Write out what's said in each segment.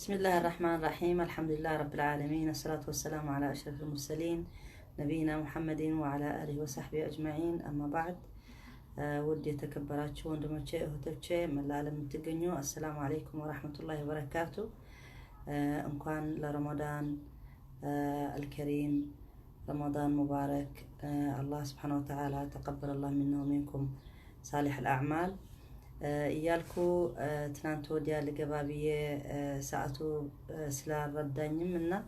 بسم الله الرحمن الرحيم. الحمد لله رب العالمين، الصلاة والسلام على أشرف المرسلين نبينا محمد وعلى آله وصحبه أجمعين. أما بعد، ودي تكبراتشو وندمتشي اهتبتشي من العالم تقنيو. السلام عليكم ورحمة الله وبركاته. إن لرمضان الكريم، رمضان مبارك. الله سبحانه وتعالى تقبل الله منا ومنكم صالح الأعمال. إيالكو تنانتو ديال قبابية ساعتو سلال رداني منا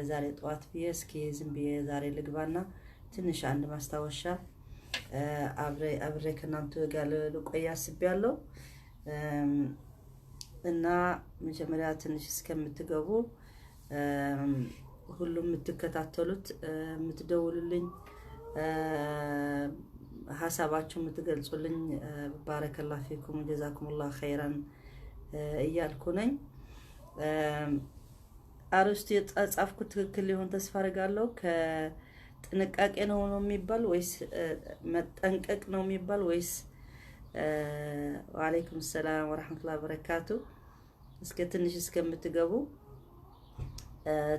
زاري طوات بيه سكي زنبيه زاري لقبانا تنش عند ما استوشا أبري كنانتو قال لقيا سبيالو إنا مجمريا تنش سكم متقبو ሁሉም የምትከታተሉት የምትደውሉልኝ ሐሳባችሁን የምትገልጹልኝ ባረከላሁ ፊኩም ጀዛኩሙላህ ኸይራን እያልኩ ነኝ። አርስቲ ጻፍኩት ትክክል ሊሆን ተስፋ አደርጋለሁ። ከጥንቃቄ ነው የሚባል ወይስ መጠንቀቅ ነው የሚባል ወይስ? ወአለይኩም ሰላም ወራህመቱላሂ ወበረካቱ። እስከ ትንሽ እስከምትገቡ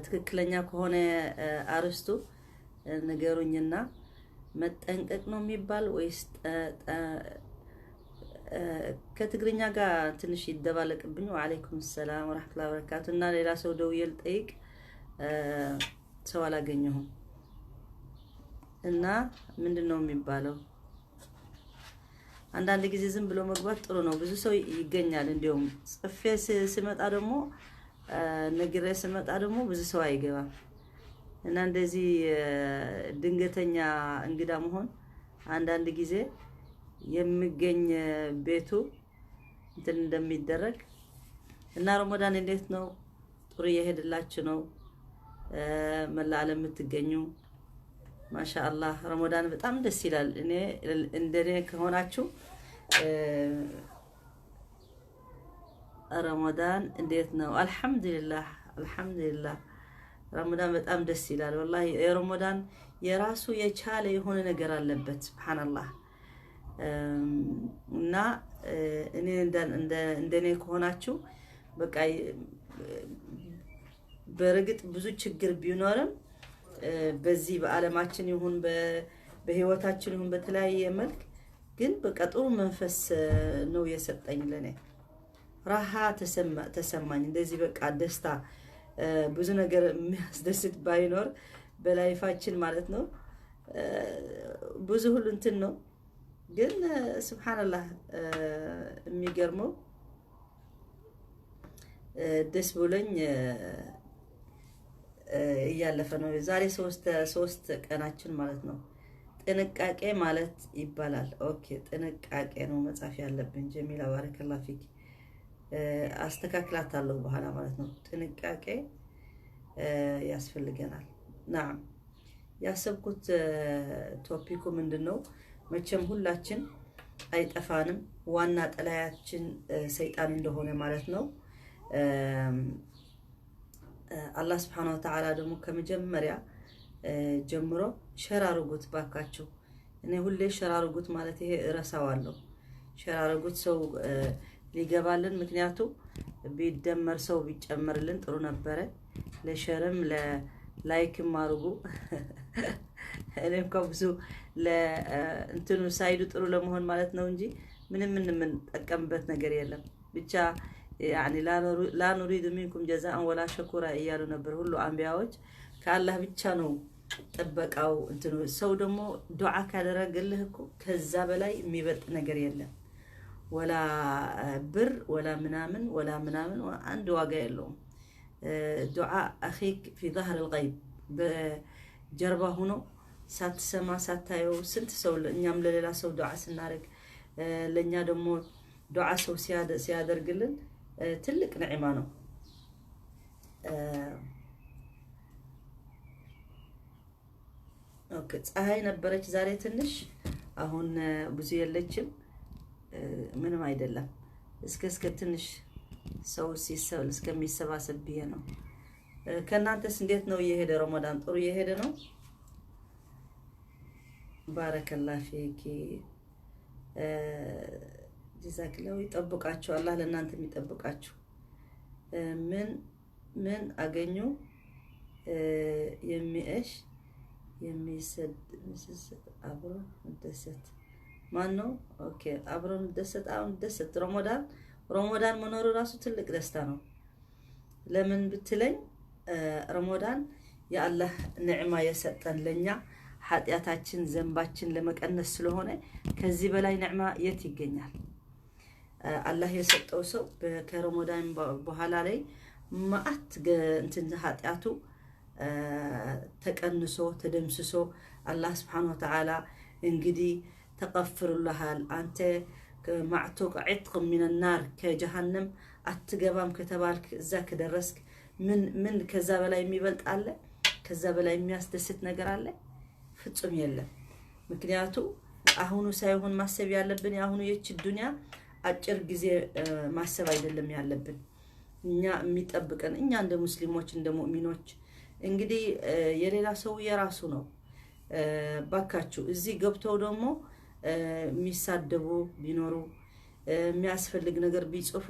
ትክክለኛ ከሆነ አርስቱ ንገሩኝና መጠንቀቅ ነው የሚባል ወይስ? ከትግርኛ ጋር ትንሽ ይደባለቅብኝ። ወአለይኩም ሰላም ወራህመቱላሂ ወበረካቱ። እና ሌላ ሰው ደውዬ ልጠይቅ ሰው አላገኘሁም። እና ምንድነው የሚባለው? አንዳንድ ጊዜ ዝም ብሎ መግባት ጥሩ ነው። ብዙ ሰው ይገኛል። እንዲያውም ጽፌ ስመጣ ደግሞ ነግሬ ስመጣ ደግሞ ብዙ ሰው አይገባም። እና እንደዚህ ድንገተኛ እንግዳ መሆን አንዳንድ ጊዜ የሚገኝ ቤቱ እንትን እንደሚደረግ እና ረመዳን እንዴት ነው? ጥሩ እየሄደላችሁ ነው? መላለም የምትገኙ ማሻአላህ ረመዳን በጣም ደስ ይላል። እኔ እንደኔ ከሆናችሁ ረመዳን እንዴት ነው? አልহামዱሊላህ አልহামዱሊላህ ረመዳን በጣም ደስ ይላል። والله የረመዳን የራሱ የቻለ የሆነ ነገር አለበት ሱብሃንአላህ። እና እኔ እንደኔ ከሆናችሁ በቃ በርግጥ ብዙ ችግር ቢኖርም በዚህ በዓለማችን ይሁን በህይወታችን ይሁን በተለያየ መልክ ግን በቃ ጥሩ መንፈስ ነው የሰጠኝ ለኔ ራሃ ተሰማኝ። እንደዚህ በቃ ደስታ ብዙ ነገር የሚያስደስት ባይኖር በላይፋችን ማለት ነው ብዙ ሁሉ እንትን ነው። ግን ሱብሃንአላህ የሚገርመው ደስ ብሎኝ እያለፈ ነው። ዛሬ ሶስት ቀናችን ማለት ነው። ጥንቃቄ ማለት ይባላል። ኦኬ ጥንቃቄ ነው መጻፍ ያለብን። ጀሚላ ባረከላሁ ፊክ አስተካክላታለሁ በኋላ ማለት ነው። ጥንቃቄ ያስፈልገናል። ናም ያሰብኩት ቶፒኩ ምንድነው? መቼም ሁላችን አይጠፋንም ዋና ጠላያችን ሰይጣን እንደሆነ ማለት ነው። አላህ Subhanahu Wa Ta'ala ደግሞ ከመጀመሪያ ጀምሮ ሸራርጉት ባካችሁ። እኔ ሁሌ ሸራርጉት ማለት ይሄ እረሳዋለሁ። ሸራርጉት ሰው ሊገባልን፣ ምክንያቱም ቢደመር ሰው ቢጨመርልን ጥሩ ነበረ። ለሸርም ለላይክም አድርጉ። እኔም ከብዙ ለእንትኑ ሳይዱ ጥሩ ለመሆን ማለት ነው እንጂ ምንም ጠቀምበት ነገር የለም። ብቻ يعني لا نريد منكم جزاء ولا شكورا እያሉ ነበር ሁሉ አንቢያዎች። ከአላህ ብቻ ነው ጥበቃው። እንትኑ ሰው ደግሞ ዱዓ ካደረገልህ እኮ ከዛ በላይ የሚበልጥ ነገር የለም። ወላ ብር ወላ ምናምን አንድ ዋጋ የለውም። ዱዓ اخيك في ظهر الغيب በጀርባ ሆኖ ሳትሰማ ሳታየው ስንት ሰው እኛም ለሌላ ሰው ዱዓ ስናደርግ ለኛ ደግሞ ዱዓ ሰው ሲያደርግልን ትልቅ ነዒማ ነው። ኦኬ ፀሐይ ነበረች ዛሬ ትንሽ፣ አሁን ብዙ የለችም። ምንም አይደለም። እስከ ትንሽ ሰው እስከሚሰባሰብ ብዬ ነው። ከናንተስ እንዴት ነው እየሄደ ረመዳን? ጥሩ እየሄደ ነው? ባረከላሁ ፊኪ ጀዛክላሁ። ይጠብቃችሁ አላህ ለእናንተ የሚጠብቃችሁ። ምን አገኙ የሚሰድ አብሮ ደሰት ማን ነው ኦኬ አብሮን ደሰት አሁን ደሰት ረመዳን መኖሩ ራሱ ትልቅ ደስታ ነው ለምን ብትለኝ ረመዳን የአላህ ንዕማ የሰጠን ለኛ ኃጢያታችን ዘንባችን ለመቀነስ ስለሆነ ከዚህ በላይ ንዕማ የት ይገኛል አላህ የሰጠው ሰው ከረመዳን በኋላ ላይ ማአት እንትን ኃጢያቱ ተቀንሶ ተደምስሶ አላህ Subhanahu Wa Ta'ala እንግዲህ ተቀፍሩልሃል አንተ ማዕቶቅ عتق من النار ከጀሃነም አትገባም ከተባልክ እዛ ከደረስክ ምን ከዛ በላይ የሚበልጥ አለ ከዛ በላይ የሚያስደስት ነገር አለ ፍጹም የለም ምክንያቱም አሁኑ ሳይሆን ማሰብ ያለብን ያሁኑ የቺ ዱንያ አጭር ጊዜ ማሰብ አይደለም ያለብን እኛ የሚጠብቀን እኛ እንደ ሙስሊሞች እንደ ሙእሚኖች እንግዲህ የሌላ ሰው የራሱ ነው ባካችሁ እዚህ ገብተው ደግሞ የሚሳደቡ ቢኖሩ የሚያስፈልግ ነገር ቢጽፉ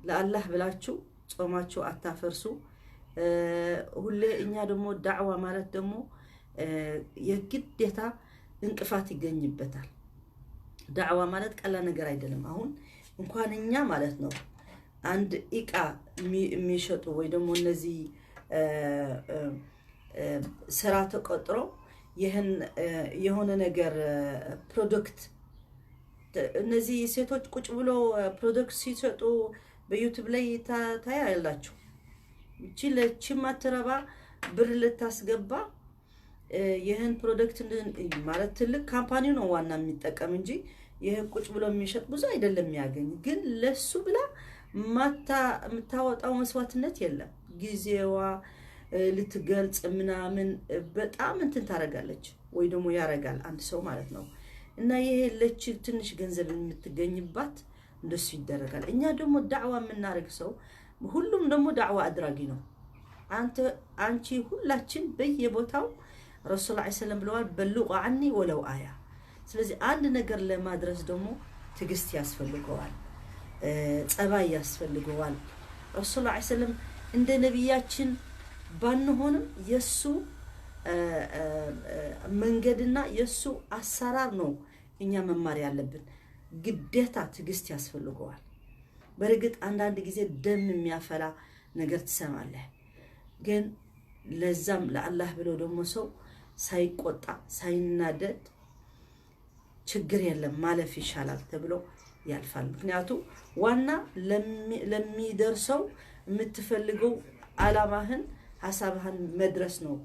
ለአላህ ብላችሁ ጾማችሁ አታፈርሱ ሁሌ እኛ ደግሞ ዳዕዋ ማለት ደግሞ የግዴታ እንቅፋት ይገኝበታል ዳዕዋ ማለት ቀላል ነገር አይደለም አሁን እንኳን እኛ ማለት ነው አንድ ኢቃ የሚሸጡ ወይ ደግሞ እነዚህ ስራ ተቆጥሮ የሆነ ነገር ፕሮዳክት እነዚህ ሴቶች ቁጭ ብሎ ፕሮዳክት ሲሰጡ በዩቲዩብ ላይ ታያላችሁ እቺ ለቺማትረባ ብር ልታስገባ ይሄን ፕሮዳክት ማለት ትልቅ ካምፓኒ ነው ዋና የሚጠቀም እንጂ ይሄ ቁጭ ብሎ የሚሸጥ ብዙ አይደለም ያገኝ ግን ለሱ ብላ የምታወጣው መስዋዕትነት የለም ጊዜዋ ልትገልጽ ምናምን በጣም እንትን ታረጋለች ወይ ደግሞ ያረጋል አንድ ሰው ማለት ነው እና ይሄ ለቺ ትንሽ ገንዘብ የምትገኝባት እንደሱ ይደረጋል እኛ ደግሞ ዳዕዋ የምናረግ ሰው ሁሉም ደግሞ ዳዕዋ አድራጊ ነው አንቺ ሁላችን በየቦታው ረሱል ሰለላሁ ዐለይሂ ወሰለም ብለዋል በልቁ عني ወለው አያ ስለዚህ አንድ ነገር ለማድረስ ደግሞ ትግስት ያስፈልገዋል ጸባይ ያስፈልገዋል ረሱል ሰለላሁ ዐለይሂ ወሰለም እንደ ነብያችን ባንሆንም የሱ መንገድና የሱ አሰራር ነው እኛ መማር ያለብን ግዴታ ትግስት ያስፈልገዋል በርግጥ አንዳንድ ጊዜ ደም የሚያፈላ ነገር ትሰማለህ ግን ለዛም ለአላህ ብሎ ደግሞ ሰው ሳይቆጣ ሳይናደድ ችግር የለም ማለፍ ይሻላል ተብሎ ያልፋል ምክንያቱም ዋና ለሚደርሰው የምትፈልገው አላማህን ሐሳብህን መድረስ ነው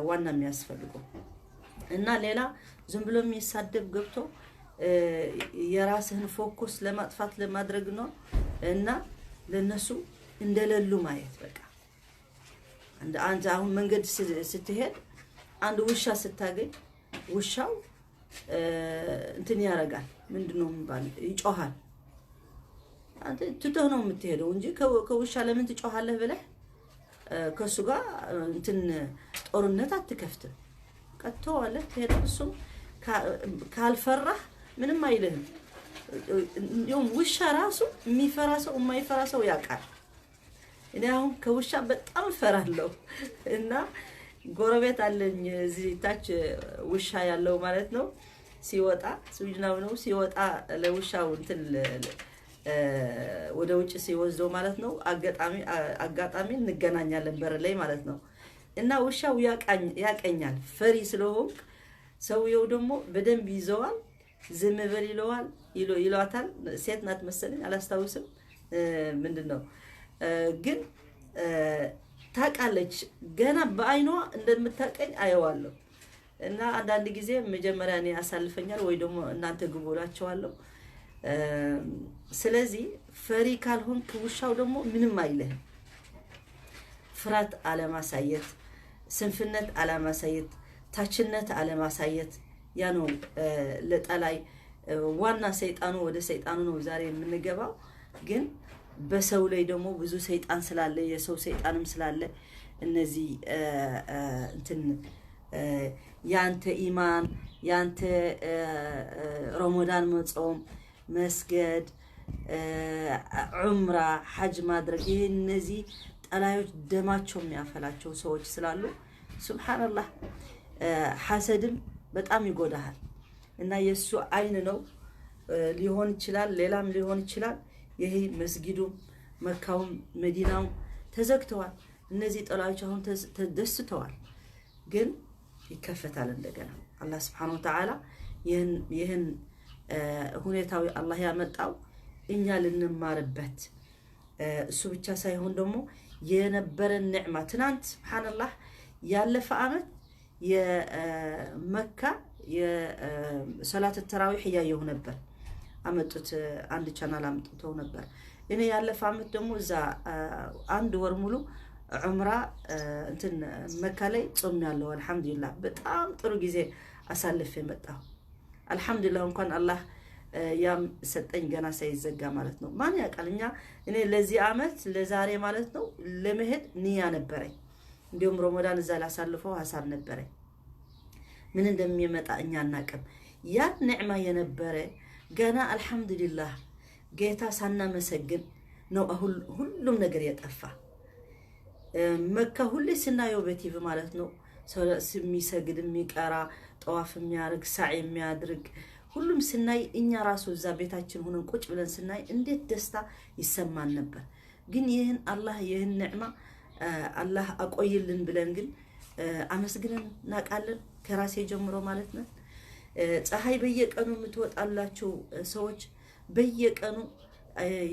ዋና የሚያስፈልገው እና ሌላ ዝም ብሎ የሚሳደብ ገብቶ የራስህን ፎከስ ለማጥፋት ለማድረግ ነው እና ለነሱ እንደለሉ ማየት በቃ አንድ አሁን መንገድ ስትሄድ አንድ ውሻ ስታገኝ ውሻው እንትን ያረጋል ምንድነው የሚባል ይጮሃል አንተ ትተህ ነው የምትሄደው እንጂ ከውሻ ለምን ትጮሃለህ ብለህ ከሱ ጋር እንትን ጦርነት አትከፍትም ቀጥተዋለህ ትሄድሱም ካልፈራህ ምንም አይልህም يوم ውሻ ራሱ የሚፈራ ሰው የማይፈራ ሰው ያውቃል እኔ አሁን ከውሻ በጣም ፈራለሁ እና ጎረቤት አለኝ እዚህ ታች ውሻ ያለው ማለት ነው ሲወጣ ስዊድናው ነው ሲወጣ ለውሻው እንትን ወደ ውጭ ሲወዝዶ ማለት ነው አጋጣሚ እንገናኛለን በር ላይ ማለት ነው እና ውሻው ያቀኛል ፈሪ ስለሆነ ሰውየው ደግሞ በደንብ ይዘዋል ዝም በል ይለዋታል ሴት ናት መሰለኝ አላስታውስም ምንድነው ግን ታቃለች ገና በአይኗ እንደምታቀኝ አየዋለሁ እና አንዳንድ ጊዜ መጀመሪያ እኔ አሳልፈኛል ወይ ደግሞ እናንተ ግቦላቸዋለሁ ስለዚህ ፈሪ ካልሆን ከውሻው ደግሞ ምንም አይልህም ፍራት አለማሳየት ስንፍነት አለማሳየት ታችነት አለማሳየት ያ ነው ለጠላይ ዋና ሰይጣኑ ወደ ሰይጣኑ ነው ዛሬ የምንገባው ግን በሰው ላይ ደግሞ ብዙ ሰይጣን ስላለ የሰው ሰይጣንም ስላለ እነዚህ እንትን ያንተ ኢማን ያንተ ረመዳን መጾም መስገድ ዑምራ ሐጅ ማድረግ ይሄ እነዚህ ጠላዮች ደማቸው የሚያፈላቸው ሰዎች ስላሉ ሱብሃንአላህ ሐሰድም በጣም ይጎዳሃል እና የሱ አይን ነው ሊሆን ይችላል ሌላም ሊሆን ይችላል ይሄ መስጊዱም መካውም መዲናውም ተዘግተዋል እነዚህ ጠላዮች አሁን ተደስተዋል ግን ይከፈታል እንደገና አላህ Subhanahu Wa Ta'ala ይህን ሁኔታው አላህ ያመጣው እኛ ልንማርበት እሱ ብቻ ሳይሆን ደግሞ የነበረን ንዕማ ትናንት Subhanallah ያለፈ አመት የመካ የሰላት ተራዊህ ያየው ነበር አመጡት አንድ ቻናል አመጡተው ነበር እኔ ያለፈ አመት ደግሞ እዛ አንድ ወር ሙሉ ዑምራ እንትን መካ ላይ ጾም ያለው አልহামዱሊላህ በጣም ጥሩ ጊዜ አሳልፌ መጣሁ አልহামዱሊላህ እንኳን አላህ ያም ሰጠኝ ገና ሳይዘጋ ማለት ነው ማን ያቃልኛ እኔ ለዚህ አመት ለዛሬ ማለት ነው ለመሄድ ንያ ነበረኝ እንዲሁም ረመዳን እዛ ላሳልፈው ሐሳብ ነበረኝ ምን እንደሚመጣ እኛ እናቀም ያ ንዕማ የነበረ ገና አልহামዱሊላህ ጌታ ሳናመሰግን ነው ሁሉም ነገር የጠፋ መካ ሁሌ ስናየው በቲቪ ማለት ነው የሚሰግድ የሚቀራ ጠዋፍ የሚያርግ ሳዕ የሚያድርግ ሁሉም ስናይ እኛ ራሱ እዛ ቤታችን ሆነን ቁጭ ብለን ስናይ እንዴት ደስታ ይሰማን ነበር ግን ይህን አላህ ይህን ንዕማ አላህ አቆይልን ብለን ግን አመስግነን ናቃለን ከራሴ ጀምሮ ማለት ነው ፀሐይ በየቀኑ የምትወጣላችሁ ሰዎች በየቀኑ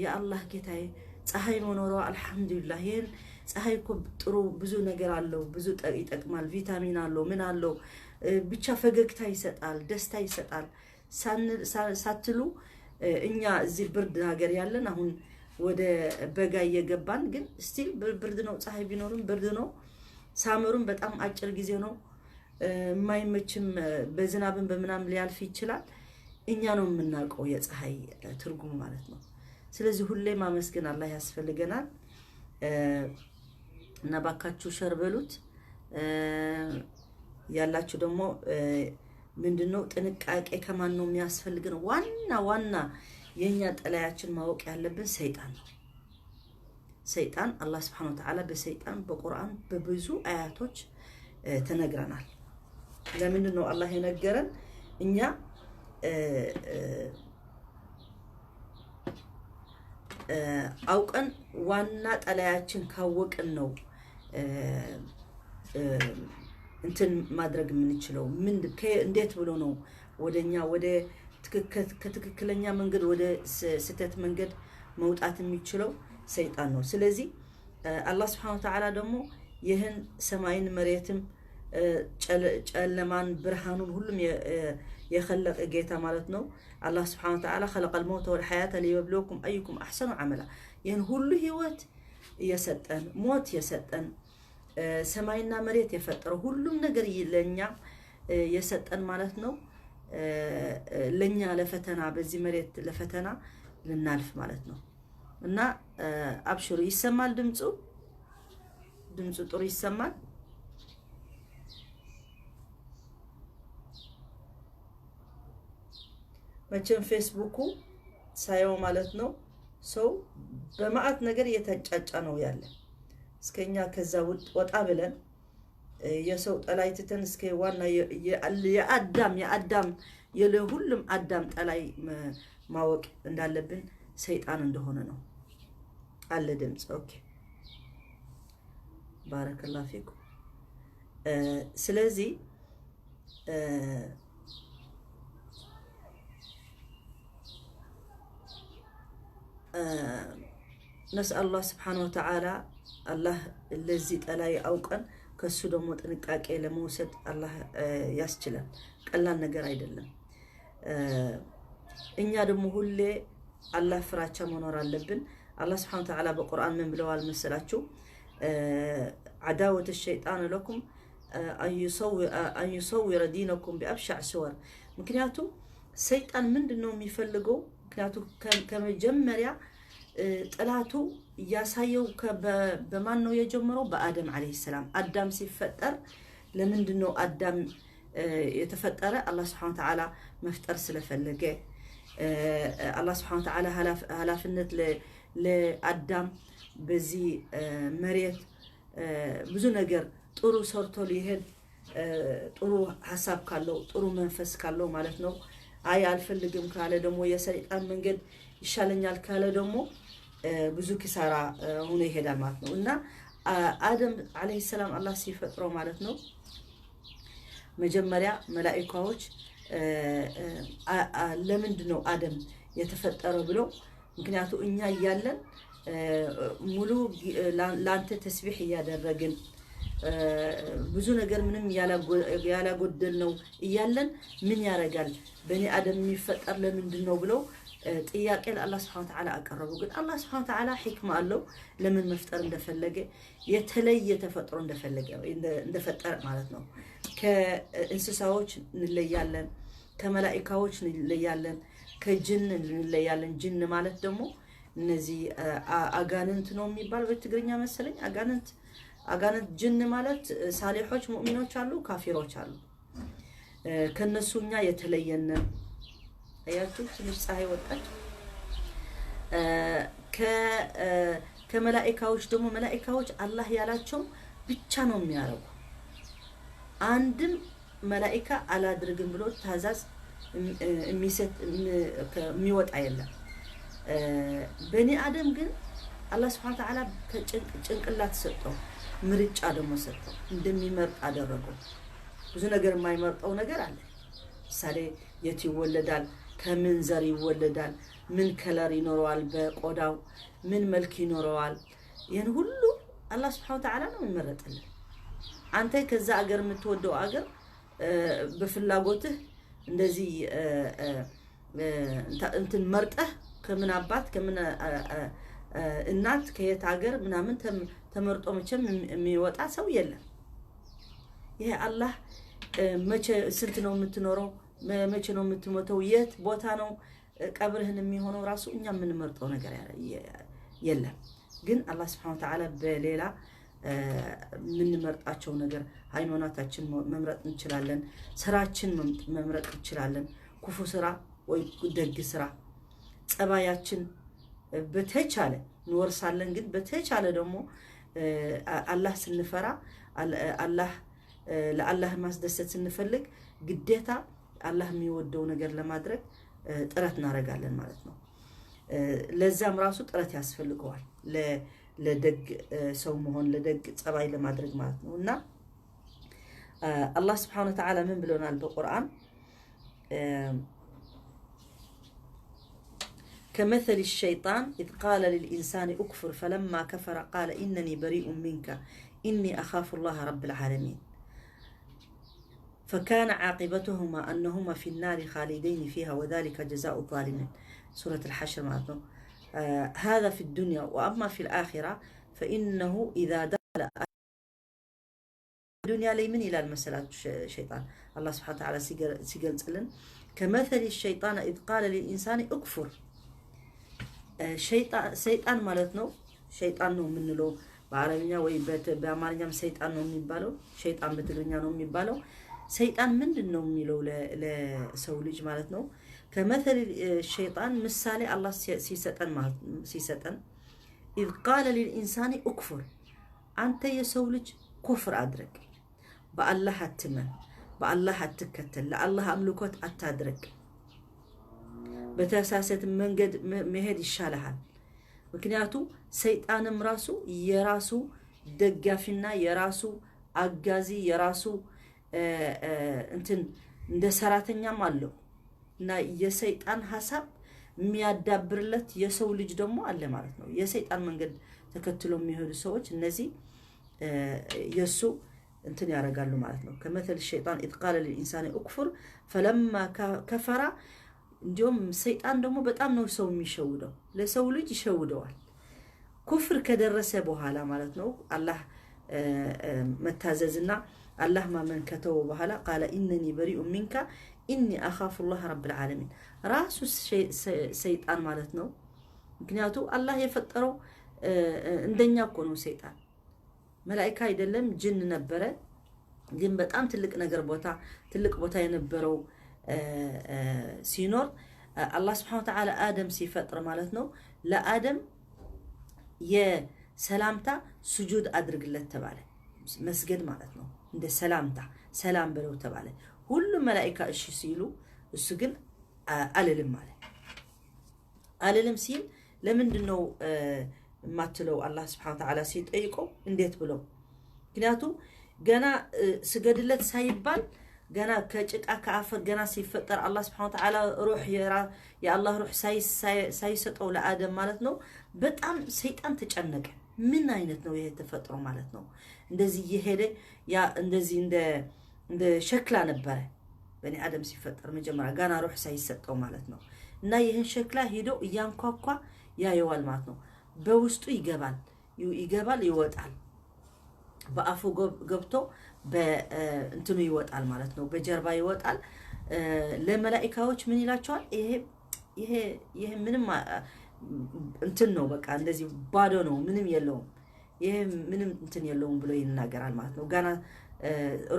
የአላህ ጌታዬ ፀሐይ መኖሯ አልহামዱሊላህ ይህን ፀሐይ እኮ ጥሩ ብዙ ነገር አለው ብዙ ይጠቅማል ቪታሚን አለው ምን አለው ብቻ ፈገግታ ይሰጣል ደስታ ይሰጣል ሳትሉ እኛ እዚህ ብርድ ሀገር ያለን አሁን ወደ በጋ እየገባን ግን ስቲል ብርድ ነው ፀሐይ ቢኖርም ብርድ ነው ሳመሩም በጣም አጭር ጊዜ ነው ማይመችም በዝናብም በመናም ሊያልፍ ይችላል እኛ ነው የምናውቀው የፀሐይ ትርጉም ማለት ነው ስለዚህ ሁሌ ማመስገን አላህ ያስፈልገናል እና ባካችሁ ሸርበሉት ያላችሁ ደግሞ ምንድነው ጥንቃቄ ከማን ነው የሚያስፈልገን ዋና የኛ ጠላያችን ማወቅ ያለብን ሰይጣን ነው ሰይጣን አላህ Subhanahu Wa Ta'ala በሰይጣን በቁርአን በብዙ አያቶች ተነግረናል ለምንድነው አላህ የነገረን እኛ አውቀን ዋና ጠላያችን ካወቅን ነው እንትን ማድረግ የምንችለው እንዴት ብሎ ነው ወደኛ ወደ ትክክለኛ መንገድ ወደ ስህተት መንገድ መውጣት የሚችለው ሰይጣን ነው ስለዚህ አላህ Subhanahu Wa Ta'ala ደግሞ ይህን ሰማይን መሬትም ጨለማን ብርሃኑን ሁሉም የخلق ጌታ ማለት ነው الله سبحانه وتعالى خلق الموت والحياة ليبلوكم أيكم أحسن عملا يعني كل هوت يسطن موت يسطن سماينا مريت يفطر كلهم ነገር ለኛ يسطن ማለት ነው ለኛ ለፈተና በዚህ መሬት ለፈተና ልናልፍ ማለት ነው እና አብሽሩ ይሰማል ድምጹ ጥሩ ይሰማል መቼም ፌስቡኩ ሳይው ማለት ነው ሰው በማአት ነገር እየተጫጫ ነው ያለ እስከኛ ከዛ ወጣ ብለን የሰው ጠላይተን እስከ ዋና የአዳም የለሁሉም አዳም ጠላይ ማወቅ እንዳለብን ሰይጣን እንደሆነ ነው አለ ድምጽ ኦኬ ባረከላሁ ፊኩም ስለዚህ نسأل الله سبحانه وتعالى الله الذي طلاي አውቀን ከሱ ደግሞ ጥንቃቄ ለመውሰድ አላህ ያስችላል ቀላል ነገር አይደለም እኛ ደግሞ ሁሌ አላህ ፍራቻ መኖር አለብን አላህ Subhanahu Wa Ta'ala በቁርአን ምን ብለዋል መሰላችሁ عداوة الشيطان لكم أن يصور دينكم بأبشع صور ምክንያቱም ሰይጣን ምንድነው የሚፈልገው ምክንያቱም ከመጀመሪያ ጥላቱ ያሳየው በማን ነው የጀመረው በአደም አለይሂ ሰላም አዳም ሲፈጠር ለምንድነው አዳም የተፈጠረ አላህ Subhanahu Wa Ta'ala መፍጠር ስለፈለገ አላህ ስብሐነ ወተዓላ ኃላፊነት ለአዳም በዚህ መሬት ብዙ ነገር ጥሩ ሰርቶ ሊሄድ ጥሩ ሐሳብ ካለው ጥሩ መንፈስ ካለው ማለት ነው። አይ አልፈልግም ካለ ደግሞ የሰይጣን መንገድ ይሻለኛል ካለ ደግሞ ብዙ ኪሳራ ሆኖ ይሄዳል ማለት ነው። እና አደም አለይሂ ሰላም አላህ ሲፈጥረው ማለት ነው መጀመሪያ መላእክቶች ለምንድን ነው አደም የተፈጠረው ብለው ምክንያቱ እኛ እያለን ሙሉ ላንተ ተስቢህ እያደረግን ብዙ ነገር ምንም ያላጎደል ነው እያለን ምን ያረጋል በኒ አደም የሚፈጠር ለምንድን ነው ብለው ጥያቄ ለአላህ Subhanahu Wa Ta'ala አቀረቡ። ግን አላህ Subhanahu Wa Ta'ala ሕክማ አለው ለምን መፍጠር እንደፈለገ የተለየ ተፈጥሮ እንደፈጠረ ማለት ነው። ከእንስሳዎች እንለያለን፣ ከመላእክቶች እንለያለን፣ ከጅን እንለያለን። ጅን ማለት ደግሞ እነዚህ አጋንንት ነው የሚባል በትግርኛ መሰለኝ። አጋንንት ጅን ማለት ሳሊሖች ሙእሚኖች አሉ፣ ካፊሮች አሉ። ከነሱኛ የተለየነ አያችሁ ትንሽ ፀሐይ ወጣች። ከመላእክቶች ደግሞ መላእክቶች አላህ ያላቸው ብቻ ነው የሚያረጉ። አንድም መላእክት አላድርግም ብሎ ታዛዝ የሚወጣ የለም። በኒ አደም ግን አላህ Subhanahu Wa Ta'ala ጭንቅላት ሰጠው፣ ምርጫ ደግሞ ሰጠው፣ እንደሚመርጥ አደረገው። ብዙ ነገር የማይመርጠው ነገር አለ። ምሳሌ የት ይወለዳል፣ ከምን ዘር ይወለዳል፣ ምን ከለር ይኖረዋል፣ በቆዳው ምን መልክ ይኖረዋል፣ ይሄን ሁሉ አላህ Subhanahu Wa Ta'ala ነው የሚመርጥልን። አንተ ከዛ አገር የምትወደው አገር በፍላጎትህ እንደዚህ እንትን መርጠህ ከምን አባት ከምን እናት ከየት ሀገር ምናምን ተመርጦ መቼም የሚወጣ ሰው የለም። ይሄ አላህ መቼ ስንት ነው የምትኖረው፣ መቼ ነው የምትሞተው፣ የት ቦታ ነው ቀብርህን የሚሆነው ራሱ እኛ የምንመርጠው ነገር የለም። ግን አላህ Subhanahu Wa Ta'ala በሌላ የምንመርጣቸው ነገር ሃይማኖታችን መምረጥ እንችላለን፣ ስራችን መምረጥ እንችላለን። ክፉ ስራ ወይ ደግ ስራ፣ ጸባያችን በተቻለ እንወርሳለን። ግን በተቻለ ደግሞ አላህ ስንፈራ ለአላህ ማስደሰት ስንፈልግ ግዴታ አላህ የሚወደው ነገር ለማድረግ ጥረት እናደርጋለን ማለት ነው። ለዛም ራሱ ጥረት ያስፈልገዋል ለደግ ሰው መሆን ለደግ ጸባይ ለማድረግ ማለት ነው። እና አላህ Subhanahu Wa Ta'ala ምን ብሎናል በቁርአን كمثل الشيطان إذ قال للإنسان أكفر فلما كفر قال إنني بريء منك إني أخاف الله رب العالمين فكان عاقبتهما أنهما في النار خالدين فيها وذلك جزاء الظالمين. سورة الحشر معناته هذا في الدنيا وأما في الآخرة فإنه إذا دخل الدنيا ليمن إلى المسألة الشيطان الله سبحانه وتعالى سيقل سلن كمثل الشيطان إذ قال للإنسان أكفر شيطان مالتنا شيطان ነው የምንለው በአረብኛ ወይ በአማርኛም ሰይጣን ነው የሚባለው። ሸይጣን በትግርኛ ነው የሚባለው። ሰይጣን ምንድነው የሚለው ለሰው ልጅ ማለት ነው። ከመثل الشيطان ምሳሌ አላህ ሲሰጠን إذ قال للإنسان أكفر አንተ የሰው ልጅ ኩፍር አድርግ፣ በአላህ አትመን፣ በአላህ አትከተል፣ ለአላህ አምልኮት አታድርግ፣ በተሳሳተ መንገድ መሄድ ይሻላል። ምክንያቱም ሰይጣንም ራሱ የራሱ ደጋፊና የራሱ አጋዚ የራሱ እንትን እንደ ሰራተኛም አለው እና የሰይጣን ሐሳብ የሚያዳብርለት የሰው ልጅ ደግሞ አለ ማለት ነው። የሰይጣን መንገድ ተከትሎ የሚሄዱ ሰዎች እነዚህ የሱ እንትን ያረጋሉ ማለት ነው። ከመثل الشيطان إذ قال للإنسان أكفر فلما كفر እንዲሁም ሰይጣን ደግሞ በጣም ነው ሰው የሚሸውደው፣ ለሰው ልጅ ይሸውደዋል። ኩፍር ከደረሰ በኋላ ማለት ነው አላህ መታዘዝና አላህ ማመን ከተው በኋላ قال إنني بريء منك إني أخاف الله رب العالمين ራሱ ሰይጣን ማለት ነው። ምክንያቱም አላህ የፈጠረው እንደኛ እኮ ነው። ሰይጣን መላእክት አይደለም ጅን ነበረ። ግን በጣም ትልቅ ቦታ የነበረው ሲኖር አላህ ስብሐነ ወተዓላ አደም ሲፈጥር ማለት ነው ለአደም የሰላምታ ስጁድ አድርግለት ተባለ። መስገድ ማለት ነው እንደ ሰላምታ ሰላም ብለው ተባለ። ሁሉም መላእክት እሺ ሲሉ እሱ ግን አልልም ማለት አልልም ሲል ለምንድነው ማትለው አላህ ስብሐነ ወተዓላ ሲጠይቀው እንዴት ብለው ምክንያቱም ገና ስገድለት ሳይባል ገና ከጭቃ ከአፈር ገና ሲፈጠር አላህ ስብሐነ ወተዓላ ሩህ የአላህ ሩህ ሳይሰጠው ለአደም ማለት ነው በጣም ሰይጣን ተጨነቀ። ምን አይነት ነው ይሄ ተፈጥሮ ማለት ነው እንደዚህ የሄደ ያ እንደዚህ እንደ ሸክላ ነበረ በኒ አደም ሲፈጠር መጀመሪያ ገና ሩህ ሳይሰጠው ማለት ነው እና ይሄን ሸክላ ሄዶ ያንኳኳ ያየዋል ማለት ነው በውስጡ ይገባል ይወጣል በአፉ ገብቶ በእንትኑ ይወጣል ማለት ነው በጀርባ ይወጣል ለመላእክቶች ምን ይላቸዋል ይሄ ምንም እንትን ነው በቃ እንደዚህ ባዶ ነው ምንም የለውም ይሄ ምንም እንትን የለውም ብሎ ይናገራል ማለት ነው ገና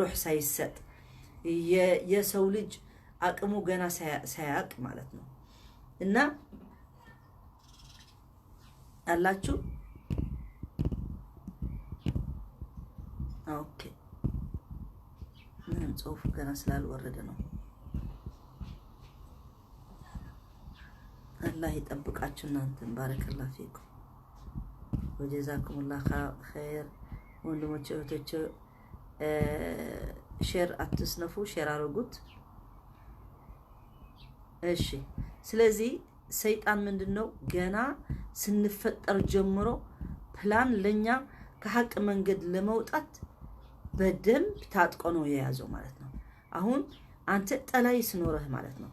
ሩህ ሳይሰጥ የሰው ልጅ አቅሙ ገና ሳያቅ ማለት ነው እና አላችሁ ኦኬ ምንም ጽሁፍ ገና ስላልወረደ ነው አላህ ይጠብቃችሁ እናንተን ባረከላሁ ፊኩም ወጀዛኩሙላህ ኸይር ወንድሞቼ እህቶቼ ሼር አትስነፉ ሼር አድርጉት እሺ ስለዚህ ሰይጣን ምንድነው ገና ስንፈጠር ጀምሮ ፕላን ለኛ ከሐቅ መንገድ ለመውጣት በደንብ ታጥቆ ነው የያዘው ማለት ነው አሁን አንተ ጠላይ ስኖርህ ማለት ነው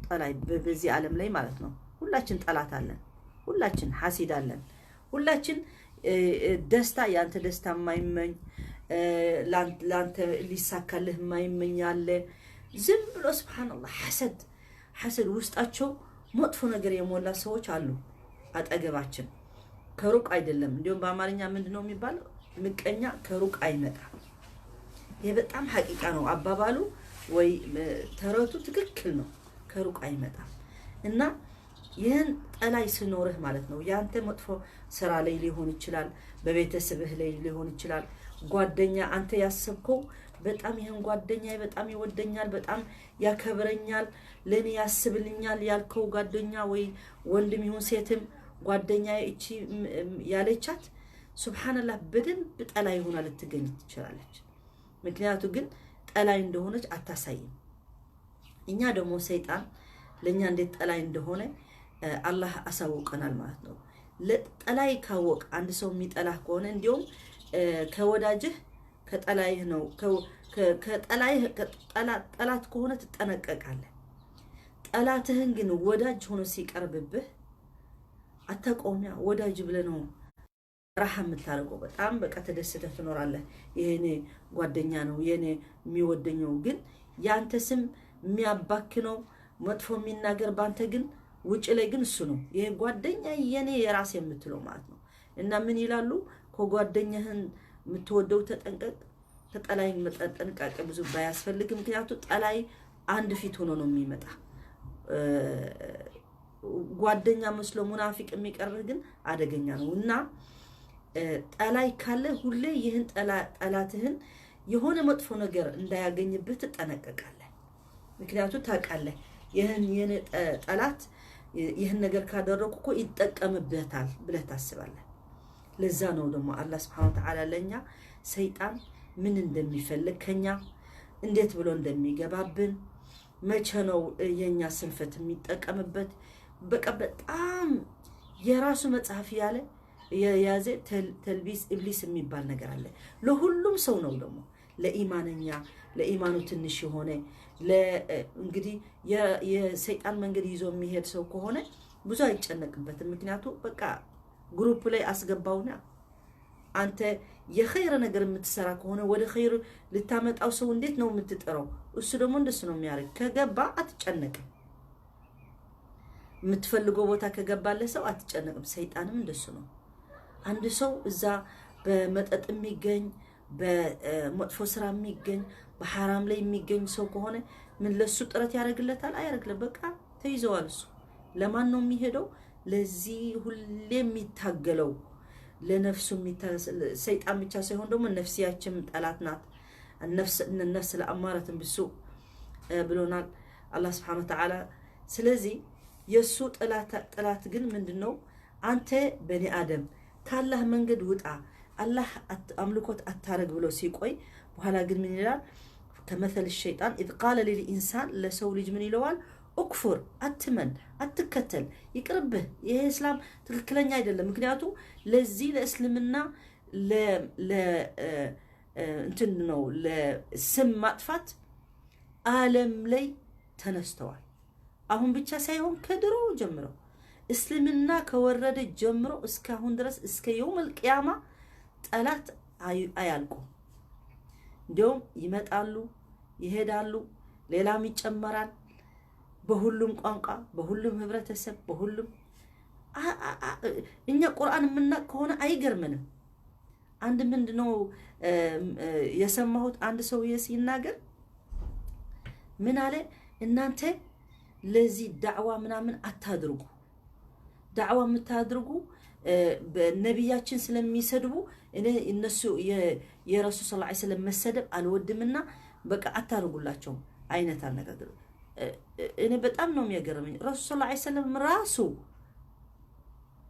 ጠላይ በዚህ ዓለም ላይ ማለት ነው ሁላችን ጠላት አለን ሁላችን ሐሲድ አለን ሁላችን ደስታ ያንተ ደስታ የማይመኝ ላንተ ሊሳካልህ የማይመኝ አለ ዝም ብሎ ሱብሃንአላህ ሐሰድ ውስጣቸው መጥፎ ነገር የሞላ ሰዎች አሉ አጠገባችን ከሩቅ አይደለም እንዲሁም በአማርኛ ምንድነው የሚባለው ምቀኛ ከሩቅ አይመጣ ይሄ በጣም ሐቂቃ ነው አባባሉ ወይ ተረቱ ትክክል ነው ከሩቅ አይመጣ እና ይሄን ጠላይ ስኖርህ ማለት ነው ያንተ መጥፎ ስራ ላይ ሊሆን ይችላል በቤተሰብህ ላይ ሊሆን ይችላል ጓደኛ አንተ ያሰብከው በጣም ይሄን ጓደኛዬ በጣም ይወደኛል በጣም ያከብረኛል ለኔ ያስብልኛል ያልከው ጓደኛ ወይ ወንድም ይሁን ሴትም ጓደኛዬ እቺ ያለቻት ሱብሃንአላህ በደንብ ጠላይ ሆና ልትገኝ ትችላለች ምክንያቱ ግን ጠላይ እንደሆነች አታሳይም እኛ ደግሞ ሰይጣን ለኛ እንዴት ጠላይ እንደሆነ አላህ አሳውቀናል ማለት ነው ለጠላይ ካወቅ አንድ ሰው የሚጠላህ ከሆነ እንዲሁም ከወዳጅህ ከጠላይህ ነው ከጠላይህ ጠላት ከሆነ ትጠነቀቃለህ ጠላትህን ግን ወዳጅ ሆኖ ሲቀርብብህ አታቆሚያ ወዳጅ ብለህ ነው ረሃም የምታረገው በጣም በቃ ተደስተህ ትኖራለህ ይሄኔ ጓደኛ ነው የኔ የሚወደኘው ግን ያንተ ስም የሚያባክነው መጥፎ የሚናገር ባንተ ግን ውጭ ላይ ግን እሱ ነው ይሄ ጓደኛ የኔ የራስ የምትለው ማለት ነው እና ምን ይላሉ ከጓደኛህን የምትወደው ተጠንቀቅ ተጠላይ መጠንቀቅ ብዙ ባያስፈልግም ምክንያቱም ጠላይ አንድ ፊት ሆኖ ነው የሚመጣ ጓደኛ መስሎ ሙናፊቅ የሚቀርብህ ግን አደገኛ ነው እና ጠላይ ካለ ሁሌ ይሄን ጠላትህን የሆነ መጥፎ ነገር እንዳያገኝብህ ተጠነቀቃለህ ምክንያቱም ታውቃለህ ይሄን የኔ ጠላት ይሄን ነገር ካደረኩ እኮ ይጠቀምበታል ብለህ ታስባለህ ለዛ ነው ደግሞ አላህ Subhanahu Wa Ta'ala ለኛ ሰይጣን ምን እንደሚፈልግ ከኛ እንዴት ብሎ እንደሚገባብን መቼ ነው የኛ ስንፈት የሚጠቀምበት በቃ በጣም የራሱ መጽሐፍ ያለ የያዘ ተልቢስ ኢብሊስ የሚባል ነገር አለ ለሁሉም ሰው ነው ደግሞ ለኢማንኛ ለኢማኑ ትንሽ ሆነ እንግዲህ የሰይጣን መንገድ ይዞ የሚሄድ ሰው ከሆነ ብዙ አይጨነቅበትም ምክንያቱም በቃ ግሩፕ ላይ አስገባውና አንተ የኸይር ነገር የምትሰራ ከሆነ ወደ ኸይር ልታመጣው ሰው እንዴት ነው የምትጠራው እሱ ደግሞ እንደሱ ነው የሚያርግ ከገባ አትጨነቅም የምትፈልገው ቦታ ከገባለ ሰው አትጨነቅም ሰይጣንም እንደሱ ነው አንድ ሰው እዛ በመጠጥ የሚገኝ በመጥፎ ስራ የሚገኝ በሐራም ላይ የሚገኝ ሰው ከሆነ ምን ለሱ ጥረት ያደርግለታል አያደርግለት በቃ ተይዘዋል። እሱ ለማን ነው የሚሄደው? ለዚህ ሁሌ የሚታገለው ለነፍሱ ሰይጣን ብቻ ሳይሆን ደግሞ ነፍሲያችን ጠላት ናት። النفس ለአማረተ ቢሱ ብሎናል አላህ Subhanahu Wa Ta'ala። ስለዚህ የሱ ጠላት ግን ምንድነው? አንተ በኒ አደም ካላህ መንገድ ውጣ አላህ አምልኮት አታረግ ብሎ ሲቆይ በኋላ ግን ምን ይላል? ከመሰል الشيطان اذ قال للانسان ለሰው ልጅ ምን ይለዋል? እክፍር አትመን አትከተል ይቅርብህ ይሄ እስላም ትክክለኛ አይደለም። ምክንያቱም ለዚህ ለእስልምና እንትን ነው ለስም ማጥፋት ዓለም ላይ ተነስተዋል። አሁን ብቻ ሳይሆን ከድሮ ጀምሮ እስልምና ከወረደ ጀምሮ እስካሁን ድረስ እስከ የውመል ቂያማ ጠላት አያልቁም። እንደውም ይመጣሉ ይሄዳሉ፣ ሌላም ይጨመራል። በሁሉም ቋንቋ በሁሉም ህብረተሰብ በሁሉም እኛ ቁርአን የምናውቅ ከሆነ አይገርምንም። አንድ ምንድነው የሰማሁት አንድ ሰውዬ ሲናገር ምን አለ? እናንተ ለዚህ ዳዕዋ ምናምን አታድርጉ፣ ዳዕዋ የምታድርጉ በነቢያችን ስለሚሰድቡ እነሱ የረሱል ሰለላሁ ዐለይሂ ወሰለም መሰደብ አልወድምና በቃ አታርጉላቸው አይነት አነጋገር እኔ በጣም ነው የሚያገርመኝ። ረሱል ሰለላሁ ዐለይሂ ወሰለም ራሱ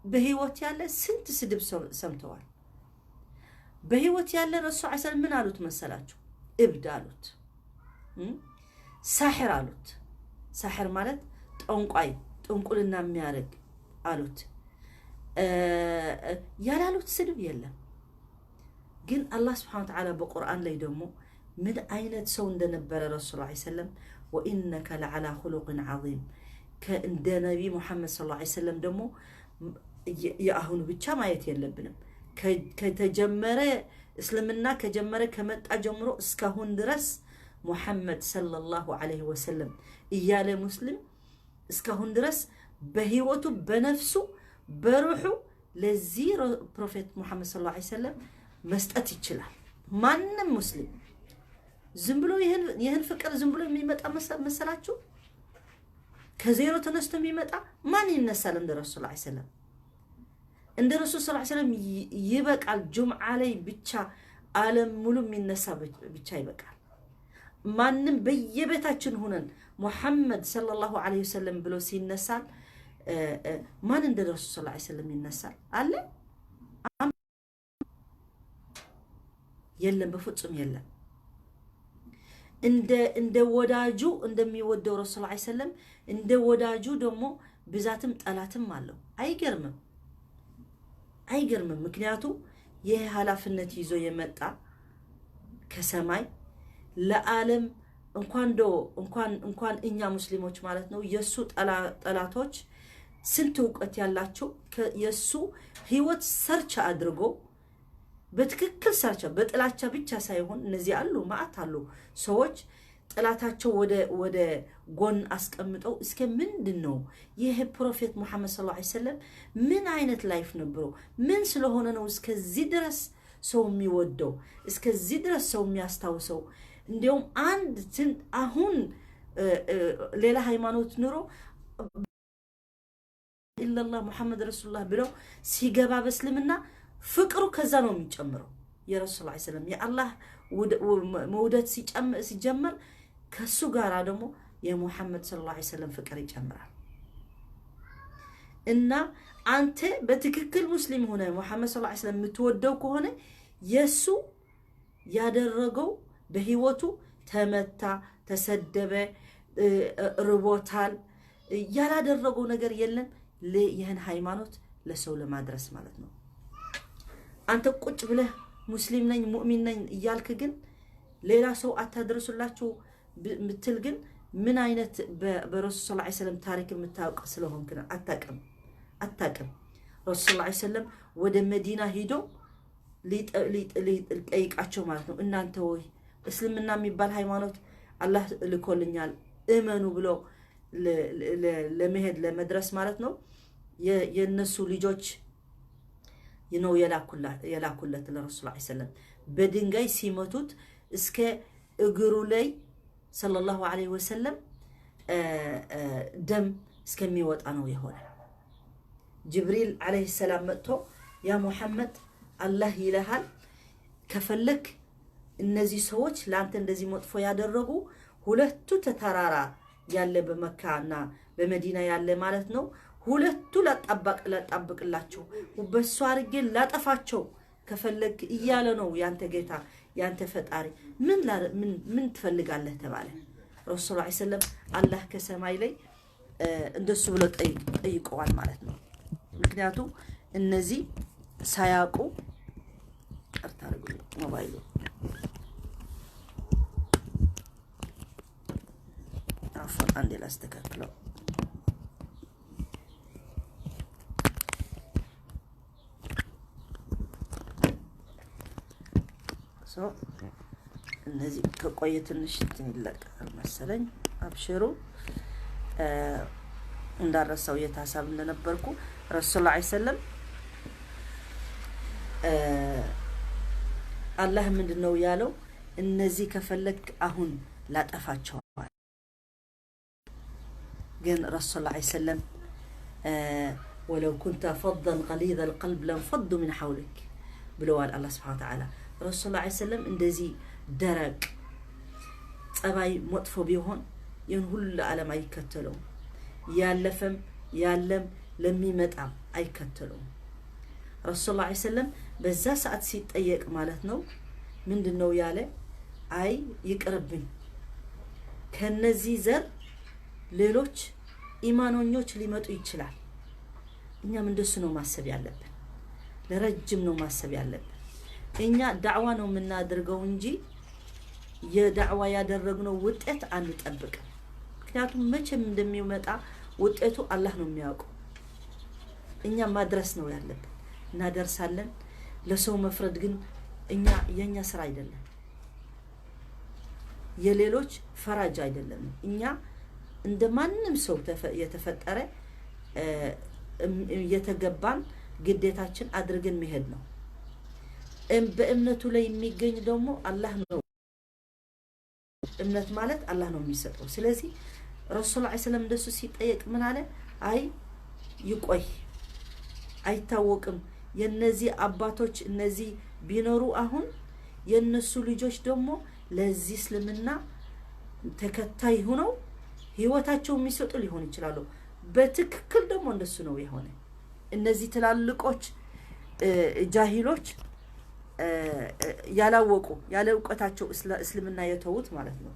በህይወት ያለ ስንት ስድብ ሰምተዋል። በህይወት ያለ ረሱል ሰለላሁ ዐለይሂ ወሰለም ምን አሉት መሰላችሁ? እብድ አሉት፣ ሳሕር አሉት። ሳሕር ማለት ጠንቋይ ጥንቁልና የሚያደርግ አሉት። ያላሉት ስድብ የለም። ግን አላህ Subhanahu Wa Ta'ala በቁርአን ላይ ደግሞ ምን አይነት ሰው እንደነበረ ረሱል ሰለላሁ ዐለይሂ ወሰለም وإنك لعلى خلق عظيم ከእንደ ነቢ ሙሐመድ ሰለላሁ ዐለይሂ ወሰለም ደግሞ ያሁን ብቻ ማየት የለብንም። ከተጀመረ እስልምና ከጀመረ ከመጣ ጀምሮ እስካሁን ድረስ ሙሐመድ ሰለላሁ ዐለይሂ ወሰለም እያለ ሙስሊም እስካሁን ድረስ በህይወቱ በነፍሱ በሩሑ ለዚህ ፕሮፌት ሙሐመድ ሰለላሁ ዐለይሂ ወሰለም መስጠት ይችላል። ማንም ሙስሊም ዝም ብሎ ይሄን ፍቅር ዝም ብሎ የሚመጣ መሰላችሁ? ከዜሮ ተነስቶ የሚመጣ ማን ይነሳል? እንደ ረሱል ሰለላሁ ዐለይሂ ወሰለም እንደ ረሱል ሰለላሁ ዐለይሂ ወሰለም ይበቃል። ጁምዓ ላይ ብቻ ዓለም ሙሉ የሚነሳ ብቻ ይበቃል። ማንም በየቤታችን ሆነን ሙሐመድ ሰለላሁ ዐለይሂ ወሰለም ብሎ ሲነሳል ማን እንደ ረሱል ሰለላሁ ዐለይሂ ወሰለም ይነሳል አለ? የለም፣ በፍጹም የለም። እንደ ወዳጁ እንደሚወደው ረሱል ሰለላሁ ዐለይሂ ወሰለም እንደ ወዳጁ ደግሞ ብዛትም ጠላትም አለው። አይገርምም? ምክንያቱም ይሄ ኃላፊነት ይዞ የመጣ ከሰማይ ለዓለም እንኳን እኛ ሙስሊሞች ማለት ነው የሱ ጠላቶች ስንት ዕውቀት ያላቸው የሱ ህይወት ሰርች አድርጎ በትክክል ሰርች በጥላቻ ብቻ ሳይሆን እነዚህ አሉ ማአት አሉ ሰዎች ጥላታቸው ወደ ጎን አስቀምጠው እስከ ምንድነው ይሄ ፕሮፌት ሙሐመድ ሰለላሁ ዐለይሂ ወሰለም ምን አይነት ላይፍ ነበረው? ምን ስለሆነ ነው እስከዚህ ድረስ ሰው የሚወደው እስከዚህ ድረስ ሰው የሚያስታውሰው? እንዲያውም አሁን ሌላ ሃይማኖት ኑሮ ኢላላህ ሙሐመድ ረሱላህ ብለው ሲገባ በእስልምና ፍቅሩ ከዛ ነው የሚጨምረው። የረሱል ሰለላሁ ዐለይሂ ወሰለም የአላህ መውደድ ሲጀመር ከሱ ጋራ ደግሞ የሙሐመድ ሰለላሁ ዐለይሂ ወሰለም ፍቅር ይጨምራል። እና አንተ በትክክል ሙስሊም ሆነ ሙሐመድ ሰለላሁ ዐለይሂ ወሰለም የምትወደው ከሆነ የሱ ያደረገው በህይወቱ ተመታ፣ ተሰደበ፣ ርቦታል ያላደረገው ነገር የለም። ይህን ሃይማኖት ለሰው ለማድረስ ማለት ነው። አንተ ቁጭ ብለህ ሙስሊም ነኝ ሙእሚን ነኝ እያልክ ግን ሌላ ሰው አታደርሱላችሁ ምትል ግን ምን አይነት በረሱል ሰለላሁ ዐለይሂ ወሰለም ታሪክ የምታውቅ ስለሆንክ ነው? አታውቅም። ረሱል ሰለላሁ ዐለይሂ ወሰለም ወደ መዲና ሄዶ ሊጠይቃቸው ማለት ነው። እናንተ ወይ እስልምና የሚባል ሃይማኖት አላህ ልኮልኛል እመኑ ብሎ ለመሄድ ለመድረስ ማለት ነው የነሱ ልጆች ነው የላኩለት ለረሱል ሰለላሁ ዐለይሂ ወሰለም በድንጋይ ሲመቱት እስከ እግሩ ላይ ሰለላሁ ዐለይሂ ወሰለም ደም እስከሚወጣ ነው የሆነ ጅብሪል አለይሂ ሰላም መጥቶ ያ ሙሐመድ አላህ ይልሃል ከፈለክ እነዚህ ሰዎች ላንተ እንደዚህ መጥፎ ያደረጉ ሁለቱ ተራራ ያለ በመካና በመዲና ያለ ማለት ነው ሁለቱ ላጣብቅላቸው በሷ አርጌ ላጠፋቸው ከፈለክ እያለ ነው ያንተ ጌታ ያንተ ፈጣሪ ምን ትፈልጋለህ ተባለ ረሱል ሰለላሁ ዐለይሂ ወሰለም አላህ ከሰማይ ላይ እንደሱ ብሎ ጠይቀዋል ማለት ነው ምክንያቱም እነዚህ ሳያቁ አርታርጉ ሞባይሉ አፈር አንዴ ላስተካክለው እነዚህ ከቆየ ትንሽ ይለቃል መሰለኝ አብሽሩ እንዳረሳው የታሳብ እንደነበርኩ ረሱል ሰለላሁ ዐለይሂ ወሰለም አላህ ምንድነው ያለው እነዚህ ከፈለክ አሁን ላጠፋቸው ግን ረሱል ሰለላሁ ዐለይሂ ወሰለም ولو كنت فظا غليظ القلب لانفضوا من حولك ብለዋል አላህ Subhanahu Wa Ta'ala ረሱል ሰለላሁ ዐለይሂ ወሰለም እንደዚህ ደረቅ ጸባይ መጥፎ ቢሆን ይሁን ሁሉ ዓለም አይከተለው ያለፈም ያለም ለሚመጣም አይከተለው ረሱል ሰለላሁ ዐለይሂ ወሰለም በዛ ሰዓት ሲጠየቅ ማለት ነው ምንድነው ያለ አይ ይቅርብኝ ከነዚህ ዘር ሌሎች ኢማኖኞች ሊመጡ ይችላል እኛም እንደሱ ነው ማሰብ ያለብን ለረጅም ነው ማሰብ ያለብን እኛ ዳዕዋ ነው የምናደርገው እንጂ የዳዕዋ ያደረግነው ውጤት አንጠብቅ ምክንያቱም መቼም እንደሚመጣ ውጤቱ አላህ ነው የሚያውቀው እኛ ማድረስ ነው ያለብን እናደርሳለን ለሰው መፍረድ ግን የኛ ስራ አይደለም የሌሎች ፈራጅ አይደለም እኛ እንደማንንም ሰው የተፈጠረ የተገባን ግዴታችን አድርገን መሄድ ነው በእምነቱ ላይ የሚገኝ ደግሞ አላህ ነው እምነት ማለት አላህ ነው የሚሰጠው ስለዚህ ረሱል ሰለላሁ ዐለይሂ ወሰለም እንደሱ ሲጠየቅ ምን አለ አይ ይቆይ አይታወቅም የነዚህ አባቶች እነዚህ ቢኖሩ አሁን የነሱ ልጆች ደግሞ ለዚህ እስልምና ተከታይ ሆነው ህይወታቸው የሚሰጡ ሊሆን ይችላል በትክክል ደግሞ እንደሱ ነው የሆነ እነዚህ ተላልቆች ጃሂሎች ያላወቁ ያለ ዕውቀታቸው እስልምና የተውት ማለት ነው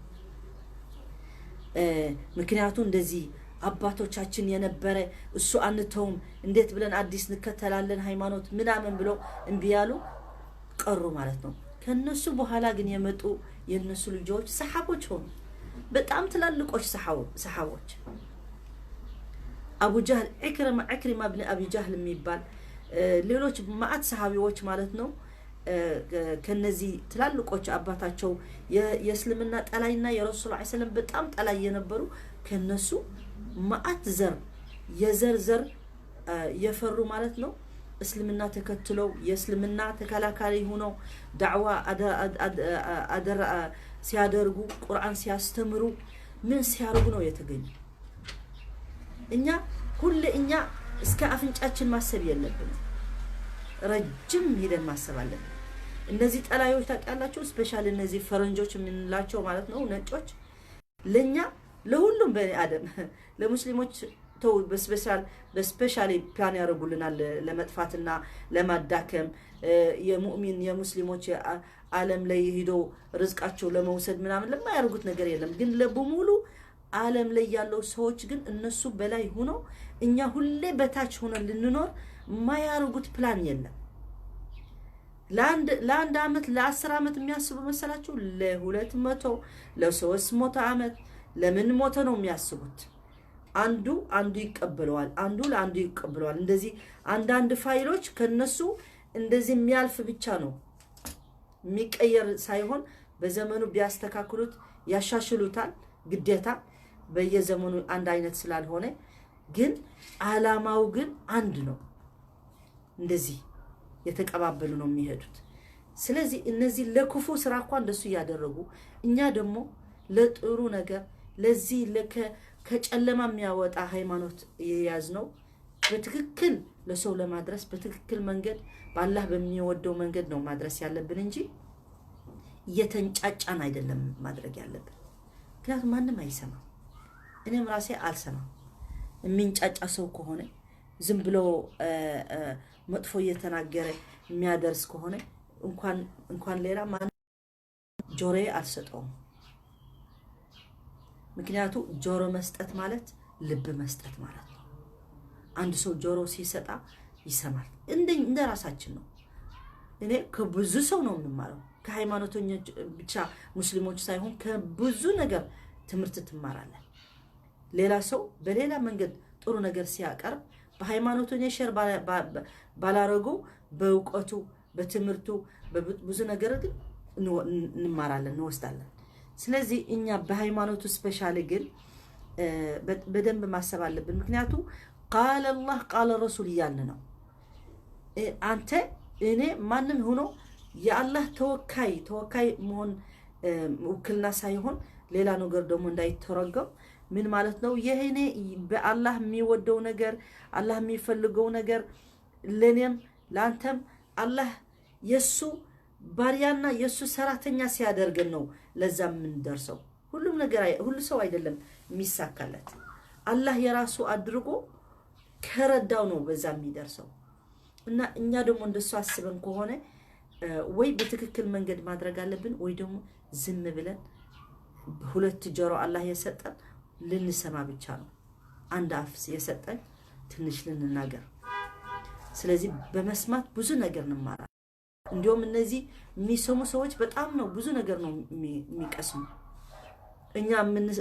ምክንያቱም እንደዚህ አባቶቻችን የነበረ እሱ አንተውም እንዴት ብለን አዲስ እንከተላለን ሃይማኖት ምናምን ብለው እንቢያሉ ቀሩ ማለት ነው ከነሱ በኋላ ግን የመጡ የነሱ ልጆች ሰሃቦች ሆኑ በጣም ተላልቆች ሰሃቦች አቡ ጀህል ኢክሪማ ኢብኑ አቢ ጀህል የሚባል ሌሎች ማአት ሰሃቢዎች ማለት ነው ከነዚህ ተላልቆች አባታቸው የእስልምና ጠላይና የረሱል ሰለላሁ ዐለይሂ ወሰለም በጣም ጠላይ የነበሩ ከነሱ ማአት የዘር የፈሩ ማለት ነው እስልምና ተከትለው የእስልምና ተከላካሪ ሆነው ዳዕዋ አደረ ሲያደርጉ ቁርአን ሲያስተምሩ ምን ሲያርጉ ነው የተገኙ እኛ እስከ አፍንጫችን ማሰብ የለብንም ረጅም ሄደን ማሰብ አለብን እነዚህ ጠላዮች ታውቃላችሁ ስፔሻሊ እነዚህ ፈረንጆች ምንላቸው ማለት ነው ነጮች ለኛ ለሁሉም በኒ አደም ለሙስሊሞች ተው በስፔሻሊ ፕላን ያረጉልናል ለመጥፋትና ለማዳከም የሙስሊሞች ዓለም ላይ ሄዶ ርዝቃቸው ለመውሰድ ምናምን ለማያርጉት ነገር የለም ግን ለበሙሉ ዓለም ላይ ያለው ሰዎች ግን እነሱ በላይ ሆኖ እኛ ሁሌ በታች ሆነን ልንኖር ማያርጉት ፕላን የለም ለአንድ አመት ለ10 አመት የሚያስቡ መሰላችሁ ለ200 ለ300 አመት ለምን ሞተ ነው የሚያስቡት አንዱ ይቀበለዋል አንዱ ለአንዱ ይቀበለዋል እንደዚህ አንዳንድ ፋይሎች ከነሱ እንደዚህ የሚያልፍ ብቻ ነው የሚቀየር ሳይሆን በዘመኑ ቢያስተካክሉት ያሻሽሉታል ግዴታ በየዘመኑ አንድ አይነት ስላልሆነ ግን አላማው ግን አንድ ነው እንደዚህ የተቀባበሉ ነው የሚሄዱት ስለዚህ እነዚህ ለክፉ ስራ እንኳን እንደሱ ያደረጉ እኛ ደግሞ ለጥሩ ነገር ለዚህ ከጨለማ የሚያወጣ ሃይማኖት የያዝነው በትክክል ለሰው ለማድረስ በትክክል መንገድ በአላህ በሚወደው መንገድ ነው ማድረስ ያለብን እንጂ እየተንጫጫን አይደለም ማድረግ ያለብን። ምክንያቱም ማንም አይሰማም፣ እኔም ራሴ አልሰማም። የሚንጫጫ ሰው ከሆነ ዝም ብሎ መጥፎ እየተናገረ የሚያደርስ ከሆነ እንኳን ሌላ ማን ጆሮዬ አልሰጠውም። ምክንያቱም ጆሮ መስጠት ማለት ልብ መስጠት ማለት ነው። አንድ ሰው ጆሮ ሲሰጣ ይሰማል። እንደ ራሳችን ነው። እኔ ከብዙ ሰው ነው የምማረው፣ ከሃይማኖተኞች ብቻ ሙስሊሞች ሳይሆን ከብዙ ነገር ትምህርት ትማራለህ። ሌላ ሰው በሌላ መንገድ ጥሩ ነገር ሲያቀርብ በሃይማኖተኞች ሸር ባላረጉ በእውቀቱ በትምህርቱ ብዙ ነገር ግን እንማራለን እንወስዳለን። ስለዚህ እኛ በሃይማኖቱ ስፔሻሊ ግን በደንብ ማሰብ አለብን። ምክንያቱም ቃለ አላህ ቃለ ረሱል እያልን ነው። አንተ እኔ ማንም ሆኖ የአላህ ተወካይ መሆን ውክልና ሳይሆን ሌላ ነገር ደግሞ እንዳይተረጎም ምን ማለት ነው? ይሄኔ በአላህ የሚወደው ነገር አላህ የሚፈልገው ነገር ለኔም ላንተም አላህ የሱ ባሪያና የሱ ሰራተኛ ሲያደርገን ነው ለዛ ምን ደርሰው። ሁሉም ነገር ሁሉ ሰው አይደለም የሚሳካለት፣ አላህ የራሱ አድርጎ ከረዳው ነው በዛ የሚደርሰው። እና እኛ ደግሞ እንደሱ አስበን ከሆነ ወይ በትክክል መንገድ ማድረግ አለብን ወይ ደግሞ ዝም ብለን ሁለት ጆሮ አላህ የሰጠን ልንሰማ ብቻ ነው። አንድ አፍ የሰጠን ትንሽ ልንናገር። ስለዚህ በመስማት ብዙ ነገር እንማራለን። እንዲሁም እነዚህ የሚሰሙ ሰዎች በጣም ነው ብዙ ነገር ነው የሚቀስሙ። እኛ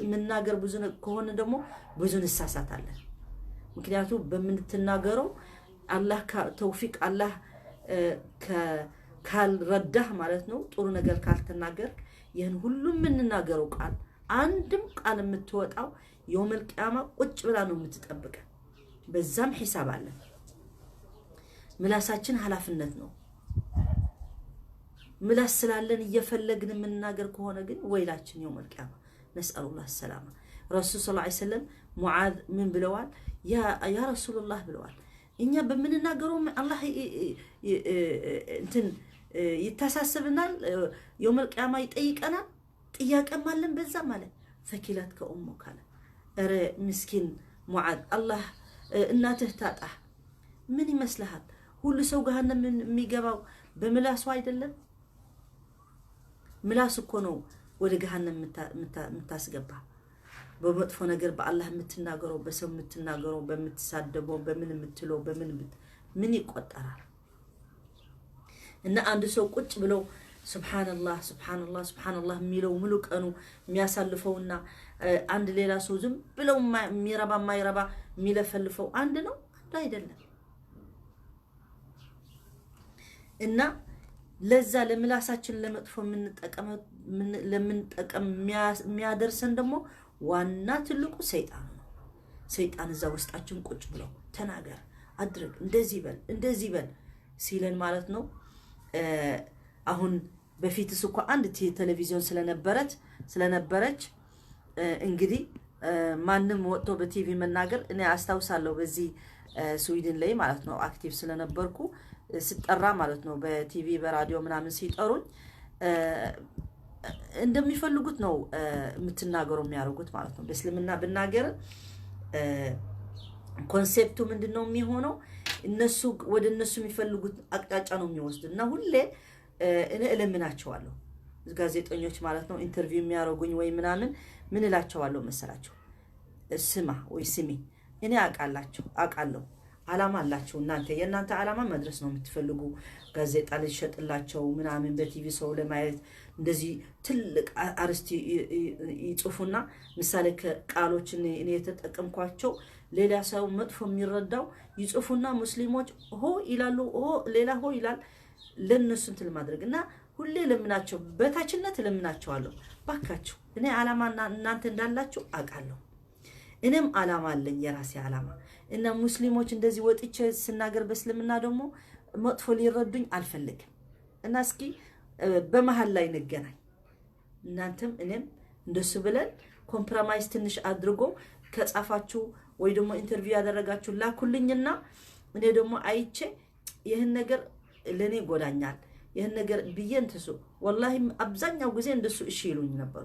የምናገር ብዙ ከሆነ ደግሞ ብዙ እንሳሳታለን። ምክንያቱም በምንትናገረው አላህ ተውፊቅ አላህ ካልረዳህ ማለት ነው ጥሩ ነገር ካልተናገር ይህን ሁሉ የምንናገረው ቃል አንድም ቃል የምትወጣው የውመል ቂያማ ቁጭ ብላ ነው የምትጠብቀው። በዛም ሒሳብ አለ። ምላሳችን ኃላፊነት ነው። ምላስ ስላለን እየፈለግን የምንናገር ከሆነ ግን ወይላችን የውመል ቂያማ ነስአሉላህ ሰላማ። ረሱል ሰለላሁ ዐለይሂ ወሰለም ሙዓዝ ምን ብለዋል? ያ ረሱላህ ብለዋል እኛ በምንናገረው አላህ እንትን ይታሳስብናል፣ የውመል ቂያማ ይጠይቀናል። ጥያቄም አለን በዛ ማለት ፈኪላት ከኡሙክ አለ። ኧረ ምስኪን ሙዓዝ አላህ እናትህ ታጣህ ምን ይመስልሃል? ሁሉ ሰው ገሃነም የሚገባው በምላሱ አይደለም? ምላስ እኮ ነው ወደ ገሃነም የምታስገባ። በመጥፎ ነገር በአላህ የምትናገረው በሰው የምትናገረው በምትሳደበው በምን የምትለው ምን ይቆጠራል? እና አንድ ሰው ቁጭ ብለው ሱብሃንአላህ ሱብሃንአላህ ሱብሃንአላህ የሚለው ሙሉ ቀኑ የሚያሳልፈውና አንድ ሌላ ሰው ዝም ብለው የሚረባ የማይረባ የሚለፈልፈው አንድ ነው? አንድ አይደለም። እና ለዛ ለምላሳችን ለመጥፎ ለምንጠቀም የሚያደርሰን ደግሞ ዋና ትልቁ ሰይጣን ነው። ሰይጣን እዛ ውስጣችን ቁጭ ብለው ተናገር፣ አድርግ፣ እንደዚህ በል ሲለን ማለት ነው። አሁን በፊትስ እኮ አንድ ቴሌቪዥን ስለነበረች እንግዲህ ማንም ወጥቶ በቲቪ መናገር እኔ አስታውሳለሁ። በዚህ ስዊድን ላይ ማለት ነው አክቲቭ ስለነበርኩ ስጠራ ማለት ነው በቲቪ በራዲዮ ምናምን ሲጠሩኝ እንደሚፈልጉት ነው የምትናገሩ የሚያደርጉት ማለት ነው። በእስልምና ብናገር ኮንሴፕቱ ምንድነው የሚሆነው? እነሱ ወደ እነሱ የሚፈልጉት አቅጣጫ ነው የሚወስዱት። እና ሁሌ እኔ እለምናቸዋለሁ ጋዜጠኞች ማለት ነው ኢንተርቪው የሚያደርጉኝ ወይ ምናምን ምን እላቸዋለሁ መሰላቸው? ስማ ወይ ስሚ፣ እኔ አውቃለሁ ዓላማ አላችሁ እናንተ። የእናንተ ዓላማ መድረስ ነው የምትፈልጉ። ጋዜጣ ልሸጥላቸው ምናምን በቲቪ ሰው ለማየት እንደዚህ ትልቅ አርስቲ ይጽፉና ምሳሌ ከቃሎች እኔ የተጠቀምኳቸው ሌላ ሰው መጥፎ የሚረዳው ይጽፉና ሙስሊሞች ሆ ይላሉ፣ ሌላ ሆ ይላል። ለነሱ እንትን ማድረግ እና ሁሌ ለምናቸው በታችነት ለምናቸዋለሁ፣ ባካችሁ እኔ ዓላማ እናንተ እንዳላችሁ አውቃለሁ። እኔም ዓላማ አለኝ፣ የራሴ ዓላማ። እና ሙስሊሞች እንደዚህ ወጥቼ ስናገር በእስልምና ደግሞ መጥፎ ሊረዱኝ አልፈልግም። እና እስኪ በመሃል ላይ እንገናኝ፣ እናንተም እኔም እንደሱ ብለን ኮምፕሮማይዝ ትንሽ አድርጎ ከጻፋችሁ ወይ ደግሞ ኢንተርቪው ያደረጋችሁ ላኩልኝና እኔ ደግሞ አይቼ ይሄን ነገር ለኔ ጎዳኛል ይሄን ነገር ብዬን ተሱ ወላሂ አብዛኛው ጊዜ እንደሱ እሺ ይሉኝ ነበር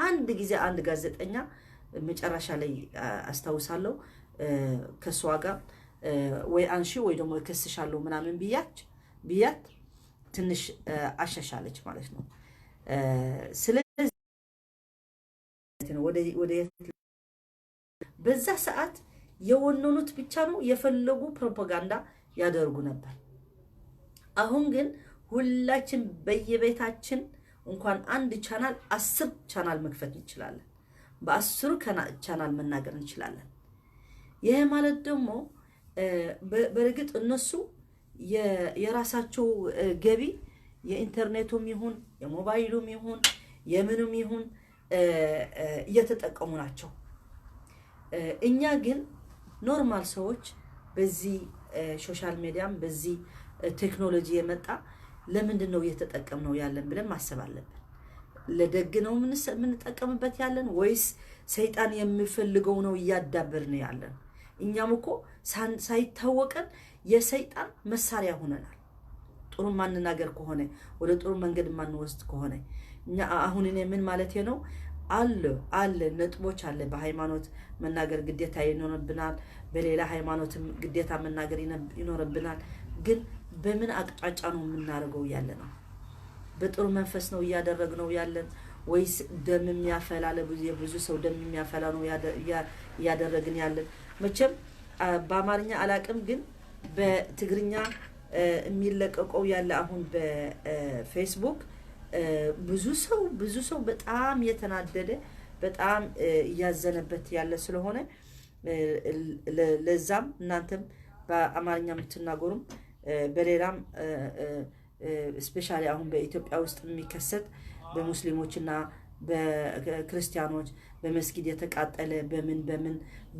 አንድ ጊዜ አንድ ጋዜጠኛ መጨረሻ ላይ አስተውሳለሁ ከሷ ጋር ወይ አንሺ ወይ ደግሞ ከስሻለሁ ምናምን ቢያት ትንሽ አሻሻለች ማለት ነው ስለዚህ ወደ በዛ ሰዓት የወነኑት ብቻ ነው የፈለጉ ፕሮፓጋንዳ ያደርጉ ነበር አሁን ግን ሁላችን በየቤታችን እንኳን አንድ ቻናል 10 ቻናል መክፈት እንችላለን በ10 ቻናል መናገር እንችላለን ይሄ ማለት ደግሞ በርግጥ እነሱ የራሳቸው ገቢ የኢንተርኔቱም ይሁን የሞባይሉም ይሁን የምንም ይሁን እየተጠቀሙ ናቸው እኛ ግን ኖርማል ሰዎች በዚህ ሶሻል ሚዲያም በዚህ ቴክኖሎጂ የመጣ ለምንድን ነው እየተጠቀምነው ያለን ብለን ማሰብ አለብን ለደግ ነው ምን ተጠቀምበት ያለን ወይስ ሰይጣን የሚፈልገው ነው ያዳበርን ያለን እኛም እኮ ሳይታወቀን የሰይጣን መሳሪያ ሆነናል ጥሩ ማንናገር ከሆነ ወደ ጥሩ መንገድ ማንወስድ ከሆነ እኛ አሁን እኔ ምን ማለት ነው አለ ነጥቦች አለ በሃይማኖት መናገር ግዴታ ይኖርብናል በሌላ ሃይማኖትም ግዴታ መናገር ይኖርብናል ግን በምን አቅጣጫ ነው የምናደርገው ያለነው በጥሩ መንፈስ ነው ያደረግነው ያለን ወይስ ደም የሚያፈላ ብዙ ሰው ደም የሚያፈላ ነው ያደረግን ያለን መቼም በአማርኛ አላቅም ግን በትግርኛ የሚለቀቀው ያለ አሁን በፌስቡክ ብዙ ሰው በጣም የተናደደ በጣም ያዘነበት ያለ ስለሆነ ለዛም እናንተም በአማርኛ የምትናገሩም በሌላም ስፔሻሊ አሁን በኢትዮጵያ ውስጥ የሚከሰት በሙስሊሞችና በክርስቲያኖች በመስጊድ የተቃጠለ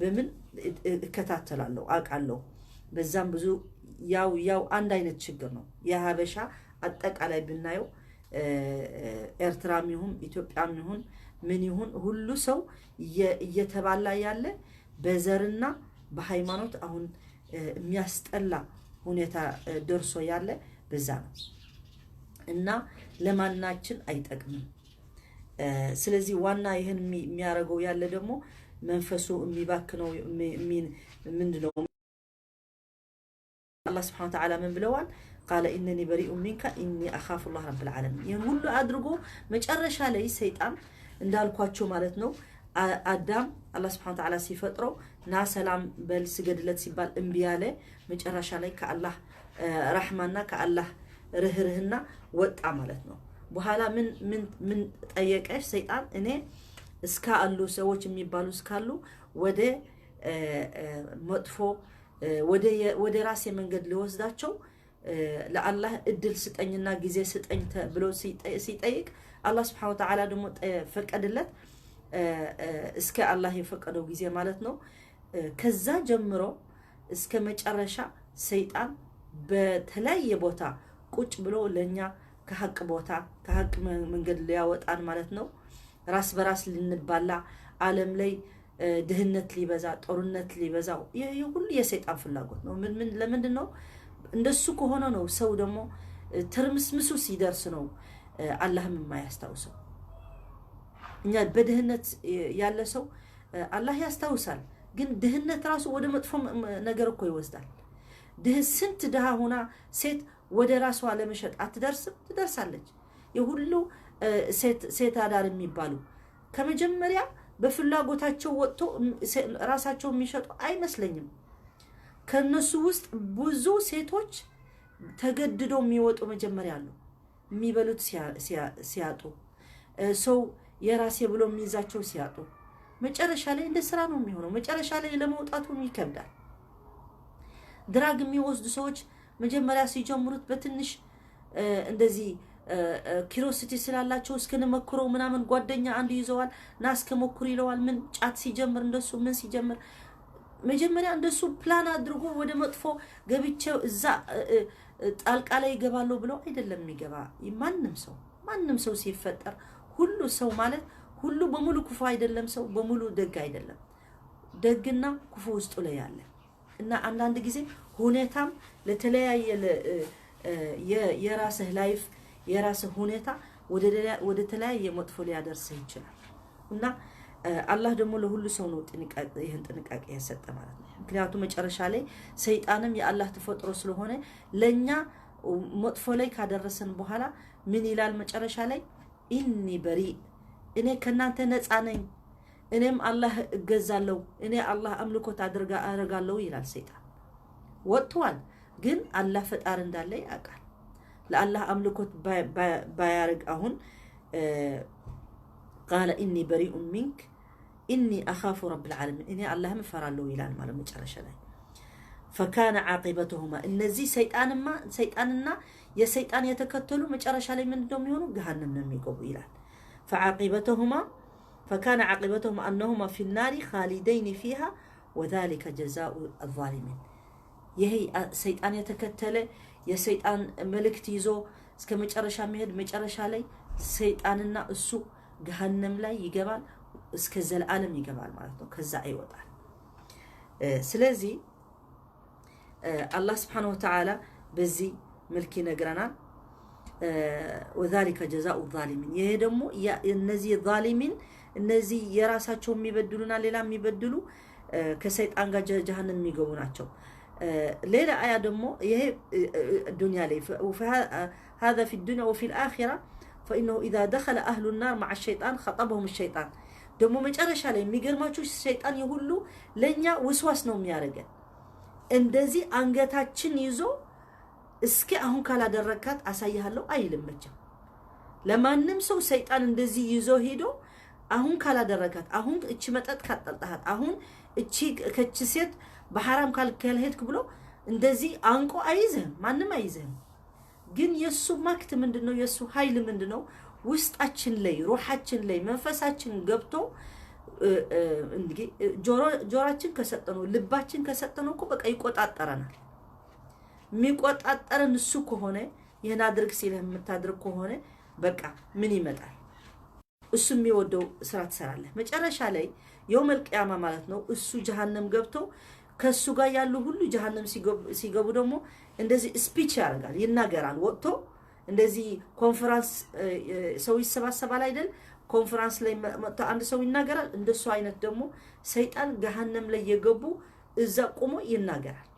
በምን እከታተላለሁ አቃለሁ በዛም ብዙ ያው አንድ አይነት ችግር ነው የሀበሻ አጠቃላይ ብናየው ኤርትራም ይሁን ኢትዮጵያም ይሁን ምን ይሁን ሁሉ ሰው እየተባላ ያለ በዘርና በሃይማኖት አሁን የሚያስጠላ ሁኔታ ደርሶ ያለ በዛ ነው እና ለማናችን አይጠቅምም ስለዚህ ዋና ይሄን የሚያረጋው ያለ ደግሞ መንፈሱ የሚባክነው ምንድነው الله سبحانه وتعالى من بلوان قال إنني بريء منك إني أخاف الله رب العالمين يقول له أدرجو مجرش عليه سيطان اندال كواتشو مالتنو آدم الله سبحانه وتعالى سيفترو نا سلام بل سجدلت سيبال انبياله مجرش عليه كالله رحمنا كالله رهرهنا وقت مالتنو بحالا من تأيكش سيطان إنه اسكالو سووش ميبالو اسكالو وده مطفو ወደ ራሴ መንገድ ሊወስዳቸው ለአላህ እድል ስጠኝና ጊዜ ስጠኝ ብሎ ሲጠይቅ አላህ Subhanahu Wa Ta'ala ደግሞ ፈቀደለት እስከ አላህ የፈቀደው ጊዜ ማለት ነው ከዛ ጀምሮ እስከ መጨረሻ ሰይጣን በተለያየ ቦታ ቁጭ ብሎ ለኛ ከሐቅ ቦታ ከሐቅ መንገድ ሊያወጣን ማለት ነው ራስ በራስ ልንባላ ዓለም ላይ ድህነት ሊበዛ ጦርነት ሊበዛው ይሄ ሁሉ የሰይጣን ፍላጎት ነው ምን ለምንድን ነው እንደሱ ከሆነ ነው ሰው ደግሞ ተርምስምሱ ሲደርስ ነው አላህም የማያስታውሰው እኛ በድህነት ያለ ሰው አላህ ያስታውሳል ግን ድህነት ራሱ ወደ መጥፎ ነገር እኮ ይወስዳል ስንት ድሃ ሆና ሴት ወደ ራሷ ለመሸጥ አትደርስም ትደርሳለች የሁሉ ሴት አዳር የሚባሉ ከመጀመሪያ በፍላጎታቸው ወጥቶ ራሳቸው የሚሸጡ አይመስለኝም ከነሱ ውስጥ ብዙ ሴቶች ተገድደው የሚወጡ መጀመሪያ አሉ የሚበሉት ሲያጡ ሰው የራሴ ብሎ የሚይዛቸው ሲያጡ መጨረሻ ላይ እንደ ስራ ነው የሚሆነው መጨረሻ ላይ ለመውጣቱ ይከብዳል ድራግ የሚወስዱ ሰዎች መጀመሪያ ሲጀምሩት በትንሽ እንደዚህ ኪሮሲቲ ስላላቸው እስከነመክረው ምናምን ጓደኛ አንድ ይዘዋል ናስከመክሩ ይለዋል ምን ጫት ሲጀምር እንደሱ ምን ሲጀምር መጀመሪያ እንደሱ ፕላን አድርጎ ወደ መጥፎ ገብቼው እዛ ጣልቃ ላይ ይገባለው ብሎ አይደለም የሚገባ ማንንም ሰው ሲፈጠር ሁሉ ሰው ማለት ሁሉ በሙሉ ክፉ አይደለም ሰው በሙሉ ደግ አይደለም ደግና ክፉ ውስጡ ላይ ያለ እና አንዳንድ ጊዜ ሁኔታም ለተለያየ የራስህ ላይፍ የራስህ ሁኔታ ወደ ተለያየ መጥፎ ሊያደርሰህ ይችላል እና አላህ ደግሞ ለሁሉ ሰው ነው ይሄን ጥንቃቄ ያሰጠ ማለት ነው ምክንያቱም መጨረሻ ላይ ሰይጣንም የአላህ ተፈጥሮ ስለሆነ ለኛ መጥፎ ላይ ካደረሰን በኋላ ምን ይላል መጨረሻ ላይ ኢኒ በሪ እኔ ከናንተ ነፃ ነኝ እኔም አላህ እገዛለሁ እኔ አላህ አምልኮት አደርጋለሁ ይላል ሰይጣን ወጥቷል ግን አላህ ፈጣር እንዳለ ያውቃል ለአላህ አምልኮት ባያርግ አሁን قال اني بريء منك اني اخاف رب العالمين اني الله مفرالو ይላል ማለት መጨረሻ ላይ فكان عاقبتهما እነዚህ ሰይጣንና የሰይጣን የተከተሉ መጨረሻ ላይ ምንድነው የሚሆነው ገሃነም ነው የሚገቡ ይላል فكان عاقبتهما انهما في النار خالدين فيها وذلك جزاء الظالمين ይሄ ሰይጣን የተከተለ የሰይጣን መልእክት ይዞ እስከ መጨረሻ መሄድ መጨረሻ ላይ ሰይጣንና እሱ ገሃነም ላይ ይገባል እስከ ዘላለም ይገባል ማለት ነው ከዛ አይወጣል ስለዚህ አላህ Subhanahu Wa Ta'ala በዚህ መልክ ይነግረናል وذلك جزاء الظالمين ይሄ ደግሞ እነዚህ ዛሊሚን እነዚህ የራሳቸው የሚበድሉና ሌላ የሚበድሉ ከሰይጣን ጋር ጀሃነም የሚገቡ ናቸው ሌላ አያ ደግሞ ይሄ ዱንያ ላይ هذا في الدنيا وفي الآخرة فإنه إذا دخل أهل النار مع الشيطان خطبهم الشيطان ደግሞ መጨረሻ ላይ የሚገርማችሁ ሰይጣን ይሁሉ ለኛ ወስዋስ ነው የሚያደርገን እንደዚህ አንገታችን ይዞ እስኪ አሁን ካላደረካት አሳያለሁ አይልምጭም ለማንም ሰው ሰይጣን እንደዚህ ይዞ ሄዶ አሁን ካላደረካት አሁን እቺ መጠጥ ካጠጣሃት አሁን እቺ ከቺ ሴት በሐራም ካልሄድክ ብሎ እንደዚህ አንቆ አይዘም ማንም አይዘም ግን የሱ ማክት ምንድነው የሱ ኃይል ምንድነው ውስጣችን ላይ ሩሃችን ላይ መንፈሳችን ገብቶ እንግዲህ ጆሮአችን ከሰጠነው ልባችን ከሰጠነው እኮ በቃ ይቆጣጣራናል የሚቆጣጣረን እሱ ከሆነ ይሄን አድርግ ሲልህ የምታድርግ ከሆነ በቃ ምን ይመጣል እሱ የሚወደው ስራ ትሰራለህ መጨረሻ ላይ የውመል ቂያማ ማለት ነው እሱ ጀሃነም ገብቶ ከሱ ጋር ያሉ ሁሉ ጀሃነም ሲገቡ ደግሞ እንደዚህ ስፒች ያደርጋል ይናገራል ወጥቶ እንደዚህ ኮንፈረንስ ሰው ይሰባሰባል አይደል ኮንፈረንስ ላይ መጣ አንድ ሰው ይናገራል እንደሱ አይነት ደግሞ ሰይጣን ጀሃነም ላይ የገቡ እዛ ቆሞ ይናገራል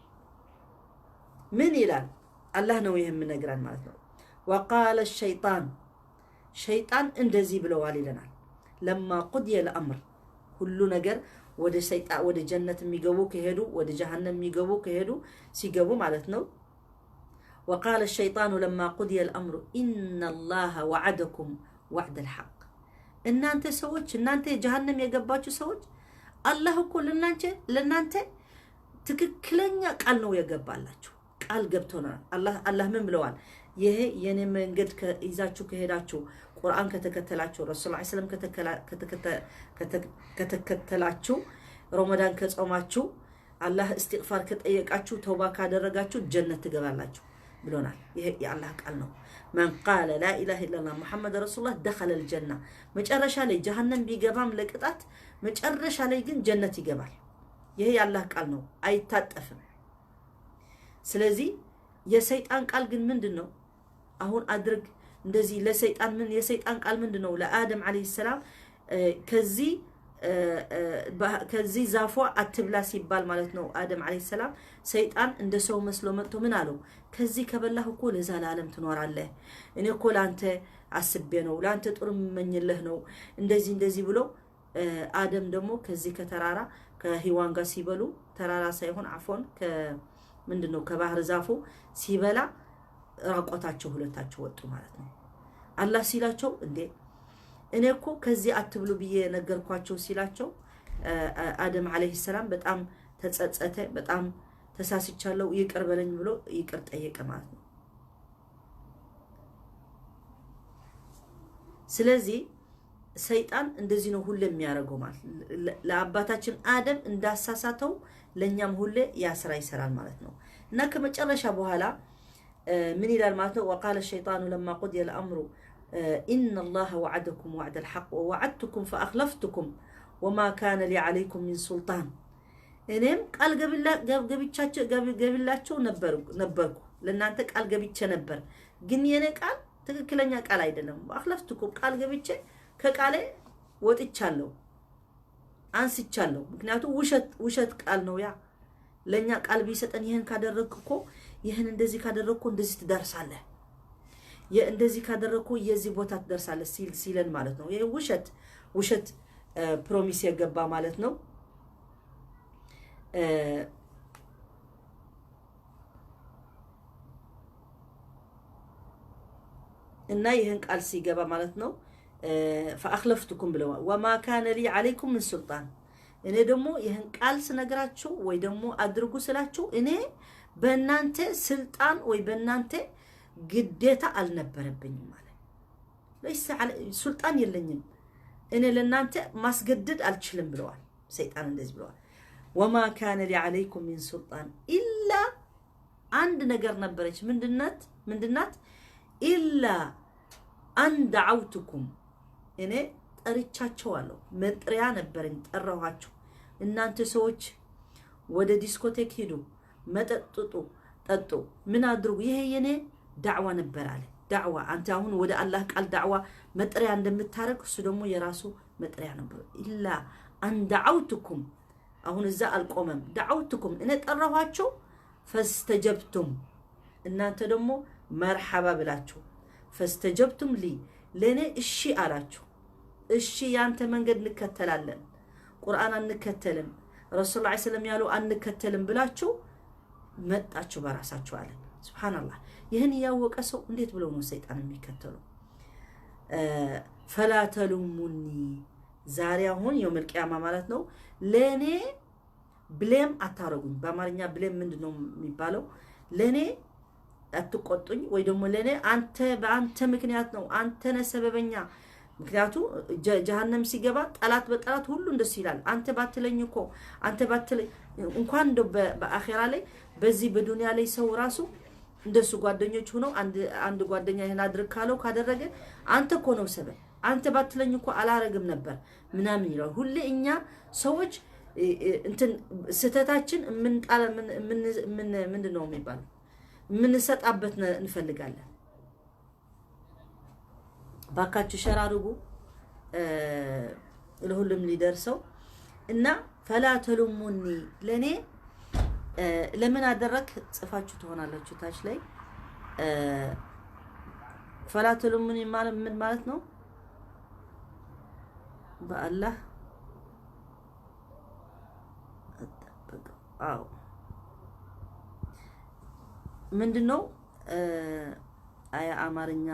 ምን ይላል አላህ ነው ይሄም ነገራን ማለት ነው وقال الشيطان شيطان እንደዚህ ብለዋል ይለናል لما قضي الامر ሁሉ ነገር ወደ ሰይጣን ወደ ጀነት የሚገቡ ከሄዱ ወደ ጀሃነም የሚገቡ ከሄዱ ሲገቡ ማለት ነው وقال الشيطان لما قضي الامر ان الله وعدكم وعد الحق እናንተ ሰዎች እናንተ ጀሃነም የገባችሁ ሰዎች አላህ እኮ ለናንተ ትክክለኛ ቃል ነው የገባላችሁ ቃል ገብቶናል አላህ ምን ብለዋል ይሄ የኔ መንገድ ከይዛችሁ ከሄዳችሁ ቁርአን ከተከተላችሁ ረሱል ሰለላሁ ዐለይሂ ወሰለም ከተከተላችሁ ረመዳን ከጾማችሁ አላህ እስትግፋር ከጠየቃችሁ ተውባ ካደረጋችሁ ጀነት ትገባላችሁ ብሎናል ይሄ የአላህ ቃል ነው من قال لا اله الا الله محمد رسول الله دخل الجنه መጨረሻ ላይ ጀሃነም ቢገባም ለቅጣት መጨረሻ ላይ ግን ጀነት ይገባል ይሄ የአላህ ቃል ነው አይታጠፍም ስለዚህ የሰይጣን ቃል ግን ምንድነው አሁን አድርግ እንደዚህ ለሰይጣን ምን የሰይጣን ቃል ምንድነው ለአደም አለይሂ ሰላም ከዚህ ዛፏ አትብላ ሲባል ማለት ነው አደም አለይሂ ሰላም ሰይጣን እንደ ሰው መስሎ መጥቶ ምን አለው ከዚህ ከበላህ እኮ ለዘላለም ትኖራለህ እኔ እኮ ላንተ አስቤ ነው ላንተ ጥሩ መኝልህ ነው እንደዚህ ብሎ አደም ደግሞ ከዚህ ከተራራ ከሂዋን ጋር ሲበሉ ተራራ ሳይሆን አፎን ምንድነው ከባህር ዛፉ ሲበላ ራቆታቸው ሁለታቸው ወጡ ማለት ነው አላህ ሲላቸው እንዴ እኔ እኮ ከዚህ አትብሉ ብዬ ነገርኳቸው ሲላቸው አደም አለይሂ ሰላም በጣም ተጸጸተ በጣም ተሳስቻለሁ ይቅር በለኝ ብሎ ይቅር ጠየቀ ማለት ነው ስለዚህ ሰይጣን እንደዚህ ነው ሁሉ የሚያረጋው ማለት ለአባታችን አደም እንዳሳሳተው ለኛም ሁሉ ያስራ ይሰራል ማለት ነው እና ከመጨረሻ በኋላ ምን ይላል ማለት ነው وقال الشيطان لما قضي الامر ان الله وعدكم وعد الحق ووعدتكم فاخلفتكم وما كان لي عليكم من سلطان እኔም ቃል ገብላቸው ነበርኩ ለእናንተ ቃል ገብቼ ነበር ግን የኔ ቃል ትክክለኛ ቃል አይደለም አخلفتكم ቃል ገብቼ ከቃሌ ወጥቻለሁ አንስቻለሁ ምክንያቱም ውሸት ቃል ነው ያ ለኛ ቃል ቢሰጠን ይሄን ካደረግኩ ይሄን እንደዚህ ካደረግኩ እንደዚህ ትደርሳለህ እንደዚህ ካደረግኩ የዚህ ቦታ ትደርሳለህ ሲለን ማለት ነው ይሄ ውሸት ፕሮሚስ የገባ ማለት ነው እና ይሄን ቃል ሲገባ ማለት ነው فاخلفتكم ብለው وما كان لي عليكم من سلطان እኔ ደግሞ ይሄን ቃል ስነግራችሁ ወይ ደግሞ አድርጉ ስላችሁ እኔ በእናንተ ስልጣን ወይ በእናንተ ግዴታ አልነበረብኝም ማለት ለይስ ስልጣን የለኝም እኔ ለእናንተ ማስገደድ አልችልም ብለዋል ሰይጣን እንደዚህ ብለዋል وما كان لي عليكم من سلطان الا አንድ ነገር ነበረች ምንድናት إلا أن دعوتكم እኔ ጠርቻቸዋለሁ መጥሪያ ነበርኝ ጠራኋችሁ እናንተ ሰዎች ወደ ዲስኮቴክ ሄዱ ጠጡ ምን አድርጉ ይሄ የኔ ዳዕዋ ነበር አለ ዳዕዋ አንተ አሁን ወደ አላህ ቃል ዳዕዋ መጥሪያ እንደምታረግ እሱ ደግሞ የራሱ መጥሪያ ነበር إلا أن دعوتكم አሁን እዛ አልቆመም دعوتكم እኔ ጠራኋችሁ فاستجبتم እናንተ ደግሞ مرحبا بلاچو فاستجبتم لي لኔ እሺ አላችሁ እሺ ያንተ መንገድ እንከተላለን ቁርአን አንከተልም ረሱል ሰለላሁ ዐለይሂ ወሰለም ያሉ አንከተልም ብላችሁ መጣችሁ በራሳችሁ አለ ሱብሃንአላህ ይሄን ያወቀ ሰው እንዴት ብለው ነው ሰይጣን የሚከተሉ فلا تلوموني ዛሬ አሁን የውመል ቂያማ ማለት ነው ለኔ ብሌም አታረጉኝ በአማርኛ ብሌም ምንድነው የሚባለው ለኔ አትቆጡኝ ወይ ደግሞ ለኔ በአንተ ምክንያት ነው አንተ ነሰበበኛ ምክንያቱ ጀሃነም ሲገባ ጠላት በጠላት ሁሉ እንደሱ ይላል አንተ ባትለኝ እኮ አንተ ባትለኝ እንኳን እንደው በአኺራ ላይ በዚህ በዱንያ ላይ ሰው ራሱ እንደሱ ጓደኞች ሆነው አንድ ጓደኛ ይሄን አድርግ ካለው ካደረገ አንተ እኮ ነው ሰበብ አንተ ባትለኝ እኮ አላረግም ነበር ምናምን ይላል ሁሌ እኛ ሰዎች እንትን ስተታችን ምንድነው የሚባለው ምንሰጣበት እንፈልጋለን ባካችሁ ሸራርጉ ለሁሉም ሊደርሰው እና فلا تلوموني ለኔ ለምን አደረክ ጽፋችሁ ትሆናላችሁ ታች ላይ فلا تلوموني ምን ማለት ነው በአላህ አው ምንድነው አያ አማርኛ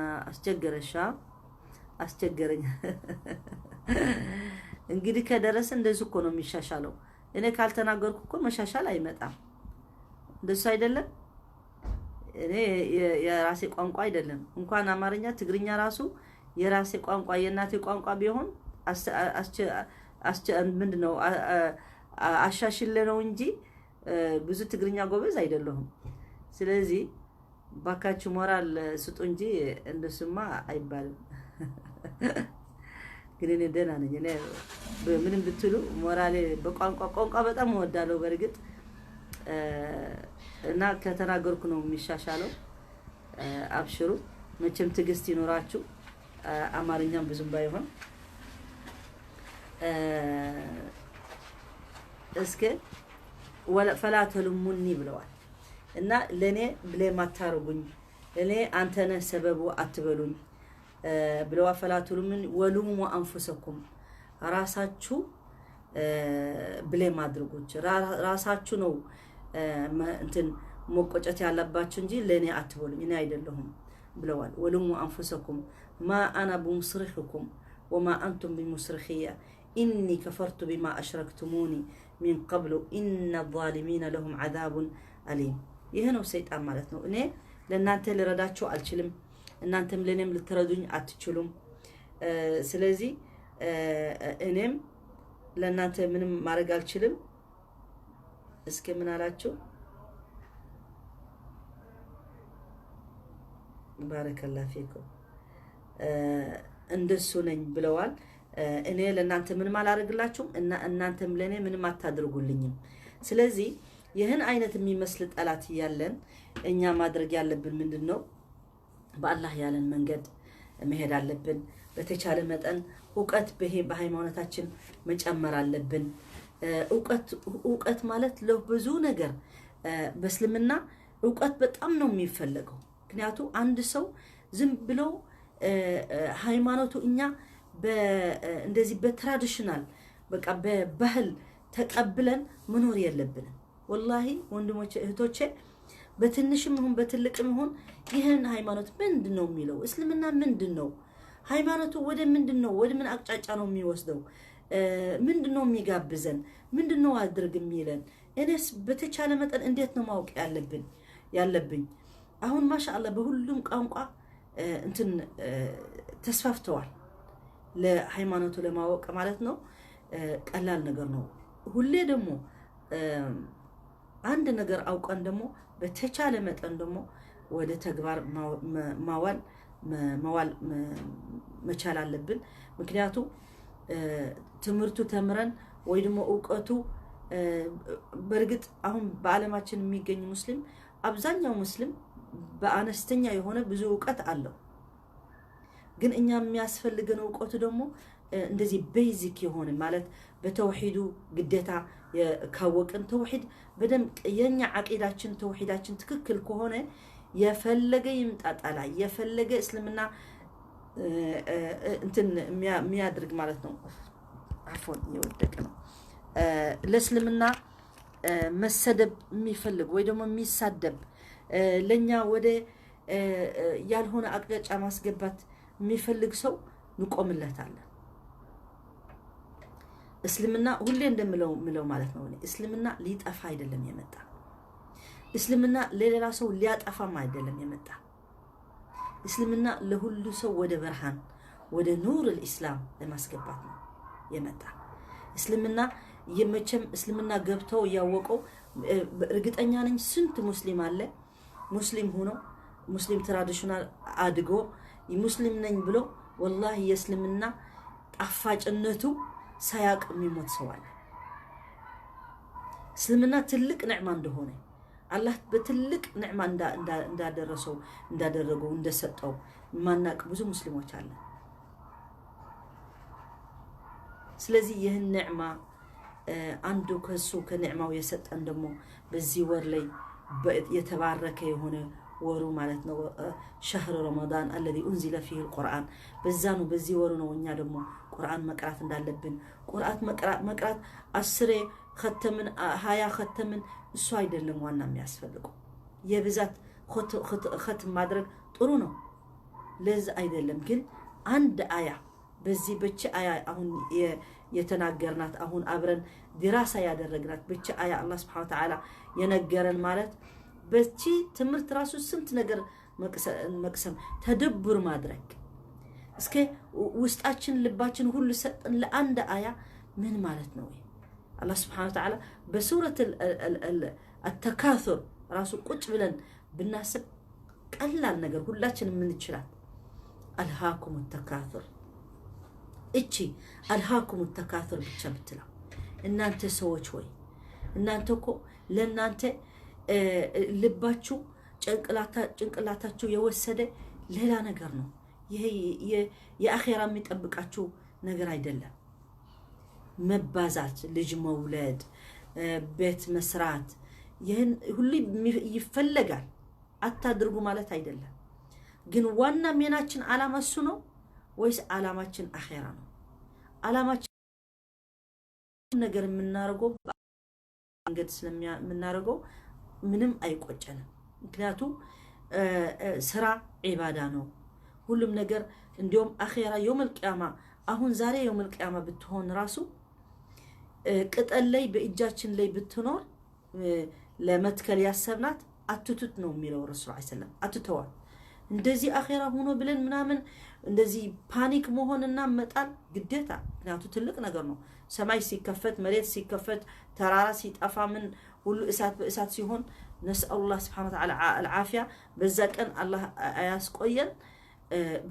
አስቸገረኝ እንግዲህ ከደረሰ እንደዚህ እኮ ነው የሚሻሻለው እኔ ካልተናገርኩ እኮ መሻሻል አይመጣም እንደሱ አይደለም እኔ የራሴ ቋንቋ አይደለም እንኳን አማርኛ ትግርኛ ራሱ የራሴ ቋንቋ የናቴ ቋንቋ ቢሆን ምንድነው አሻሽለ ነው እንጂ ብዙ ትግርኛ ጎበዝ አይደለሁም ስለዚህ ባካችሁ ሞራል ስጡ እንጂ እንደሱማ አይባልም ግን እኔ ደህና ነኝ እኔ ምንም ብትሉ ሞራሌ በቋንቋ በጣም ወዳለው በርግጥ እና ከተናገርኩ ነው የሚሻሻለው አብሽሩ መቼም ትግስት ይኖራችሁ አማርኛም ብዙም ባይሆን እስከ فلا تلوموني ብለዋል እና ለኔ ብሌም አታርጉኝ ለኔ አንተ ነህ ሰበቡ አትበሉኝ ብለው فلا تلوموني ولوموا انفسكم ራሳችሁ ብሌም አድርጉኝ ራሳችሁ ነው እንትን መቆጨት ያለባችሁ እንጂ ለኔ አትበሉኝ እኔ አይደለሁም ብለዋል ولوموا انفسكم ما انا بمصرخكم وما انتم بمصرخية اني كفرت بما اشركتموني من قبل ان الظالمين لهم عذاب أليم ይሄ ነው ሰይጣን ማለት ነው እኔ ለእናንተ ልረዳችሁ አልችልም እናንተም ለኔም ልትረዱኝ አትችሉም ስለዚህ እኔም ለእናንተ ምንም ማድረግ አልችልም እስከ ምን አላችሁ ባረከላሁ ፊኩም እንደሱ ነኝ ብለዋል እኔ ለእናንተ ምንም አላረግላችሁም እና እናንተም ለኔ ምንም አታድርጉልኝም ስለዚህ ይህን አይነት የሚመስል ጠላት ያለን እኛ ማድረግ ያለብን ምንድነው? በአላህ ያለን መንገድ መሄድ አለብን። በተቻለ መጠን ዕውቀት በሃይማኖታችን መጨመር አለብን። ዕውቀት ማለት ለብዙ ነገር በእስልምና ዕውቀት በጣም ነው የሚፈልገው። ምክንያቱም አንድ ሰው ዝም ብሎ ሃይማኖቱ እኛ እንደዚህ በትራዲሽናል በቃ በባህል ተቀብለን መኖር የለብንም። ወላሂ ወንድሞቼ እህቶቼ፣ በትንሽም ይሁን በትልቅም ይሁን ይህን ሃይማኖት ምንድነው የሚለው? እስልምና ምንድነው? ሃይማኖቱ ወደ ምንድነው? ወደ ምን አቅጣጫ ነው የሚወስደው? ምንድነው የሚጋብዘን? ምንድነው አድርግ የሚለን? እኔስ በተቻለ መጠን እንዴት ነው ማወቅ ያለብኝ? አሁን ማሻአላህ በሁሉም ቋንቋ እንትን ተስፋፍተዋል። ለሃይማኖቱ ለማወቅ ማለት ነው ቀላል ነገር ነው። ሁሌ ደግሞ አንድ ነገር አውቀን ደግሞ በተቻለ መጠን ደግሞ ወደ ተግባር ማዋል መቻል አለብን። ምክንያቱም ትምህርቱ ተምረን ወይ ደግሞ ዕውቀቱ በርግጥ አሁን በዓለማችን የሚገኝ ሙስሊም አብዛኛው ሙስሊም በአነስተኛ የሆነ ብዙ ዕውቀት አለው። ግን እኛ የሚያስፈልገን ዕውቀቱ ደግሞ እንደዚህ ቤዚክ የሆነ ማለት በተውሂዱ ግዴታ ካወቅን ተውሂድ በደንብ የኛ አቂዳችን ተውሂዳችን ትክክል ከሆነ የፈለገ ይምጣጣላ የፈለገ እስልምና እንትን የሚያድርግ ማለት ነው። አፎን ይወደቅ ነው ለእስልምና መሰደብ የሚፈልግ ወይ ደግሞ የሚሳደብ ለኛ ወደ ያልሆነ አቅጣጫ ማስገባት የሚፈልግ ሰው እንቆምለታለን። እስልምና ሁሌ እንደምለው ማለት ነው እስልምና ሊጠፋ አይደለም የመጣ። እስልምና ለሌላ ሰው ሊያጠፋም አይደለም የመጣ። እስልምና ለሁሉ ሰው ወደ ብርሃን ወደ ኑር الاسلام ለማስገባት ነው የመጣ። እስልምና የመቸም እስልምና ገብተው ያወቀው እርግጠኛ ነኝ ስንት ሙስሊም አለ ሙስሊም ሆኖ ሙስሊም ትራዲሽናል አድጎ ሙስሊም ነኝ ብሎ والله የእስልምና ጣፋጭነቱ ሳያቅ የሚሞት ሰው አለ። እስልምና ትልቅ ንዕማ እንደሆነ አላህ በትልቅ ንዕማ እንዳደረገው እንደሰጠው ማናቅ ብዙ ሙስሊሞች አለ። ስለዚህ ይህን ንዕማ አንዱ ከሱ ከንዕማው የሰጠን ደግሞ በዚህ ወር ላይ የተባረከ የሆነ ወሩ ማለት ነው شهر رمضان الذي انزل فيه القرآن በዛኑ በዚህ ወሩ ነው እኛ ደግሞ ቁርአን መቅራት እንዳለብን። ቁርአን መቅራት 10 ختምን 20 ختምን እሱ አይደለም ዋና የሚያስፈልገው። የብዛት ختም ማድረግ ጥሩ ነው ለዛ አይደለም። ግን አንድ አያ በዚህ ብቻ አያ አሁን የተናገርናት አሁን አብረን ድራሳ ያደረግናት ብቻ አያ አላህ Subhanahu Wa Ta'ala የነገረን ማለት በቺ ትምህርት ራሱ ስንት ነገር መቅሰም ተደብር ማድረግ እስከ ውስጣችን ልባችን ሁሉ ሰጠን ለአንድ አያ ምን ማለት ነው? አላህ Subhanahu Wa Ta'ala በሱረት التكاثر ራሱ ቁጭ ብለን ብናስብ ቀላል ነገር ሁላችንም ምን ይችላል አልሃኩም التكاثر እቺ አልሃኩም التكاثر ብቻ ብትለው እናንተ ሰዎች ወይ እናንተኮ ለናንተ ልባችሁ ጭንቅላታችሁ የወሰደ ሌላ ነገር ነው። ይሄ የአኺራ የሚጠብቃችሁ ነገር አይደለም። መባዛት፣ ልጅ መውለድ፣ ቤት መስራት ይሄን ሁሉ ይፈልጋል። አታድርጉ ማለት አይደለም። ግን ዋና ሚናችን ዓላማ እሱ ነው ወይስ ዓላማችን አኺራ ነው? ዓላማችን ነገር የምናረገው መንገድ ስለምናረገው ምንም አይቆጨንም። ምክንያቱም ስራ ዒባዳ ነው ሁሉም ነገር። እንዲያውም አኺራ የውመል ቂያማ አሁን ዛሬ የውመል ቂያማ ብትሆን ራሱ ቅጠል ላይ በእጃችን ላይ ብትኖር ለመትከል ያሰብናት አትቱት ነው የሚለው ረሱል ሰለላሁ ዐለይሂ ወሰለም። አትተዋል እንደዚህ አኺራ ሆኖ ብለን ምናምን እንደዚህ ፓኒክ መሆንና መጣል ግዴታ። ምክንያቱም ትልቅ ነገር ነው። ሰማይ ሲከፈት መሬት ሲከፈት ተራራ ሲጠፋ ምን ሁሉ እሳት በእሳት ሲሆን ነስአሉላህ Subhanahu Wa Ta'ala العافيه በዛ ቀን አላህ ያስቆየን።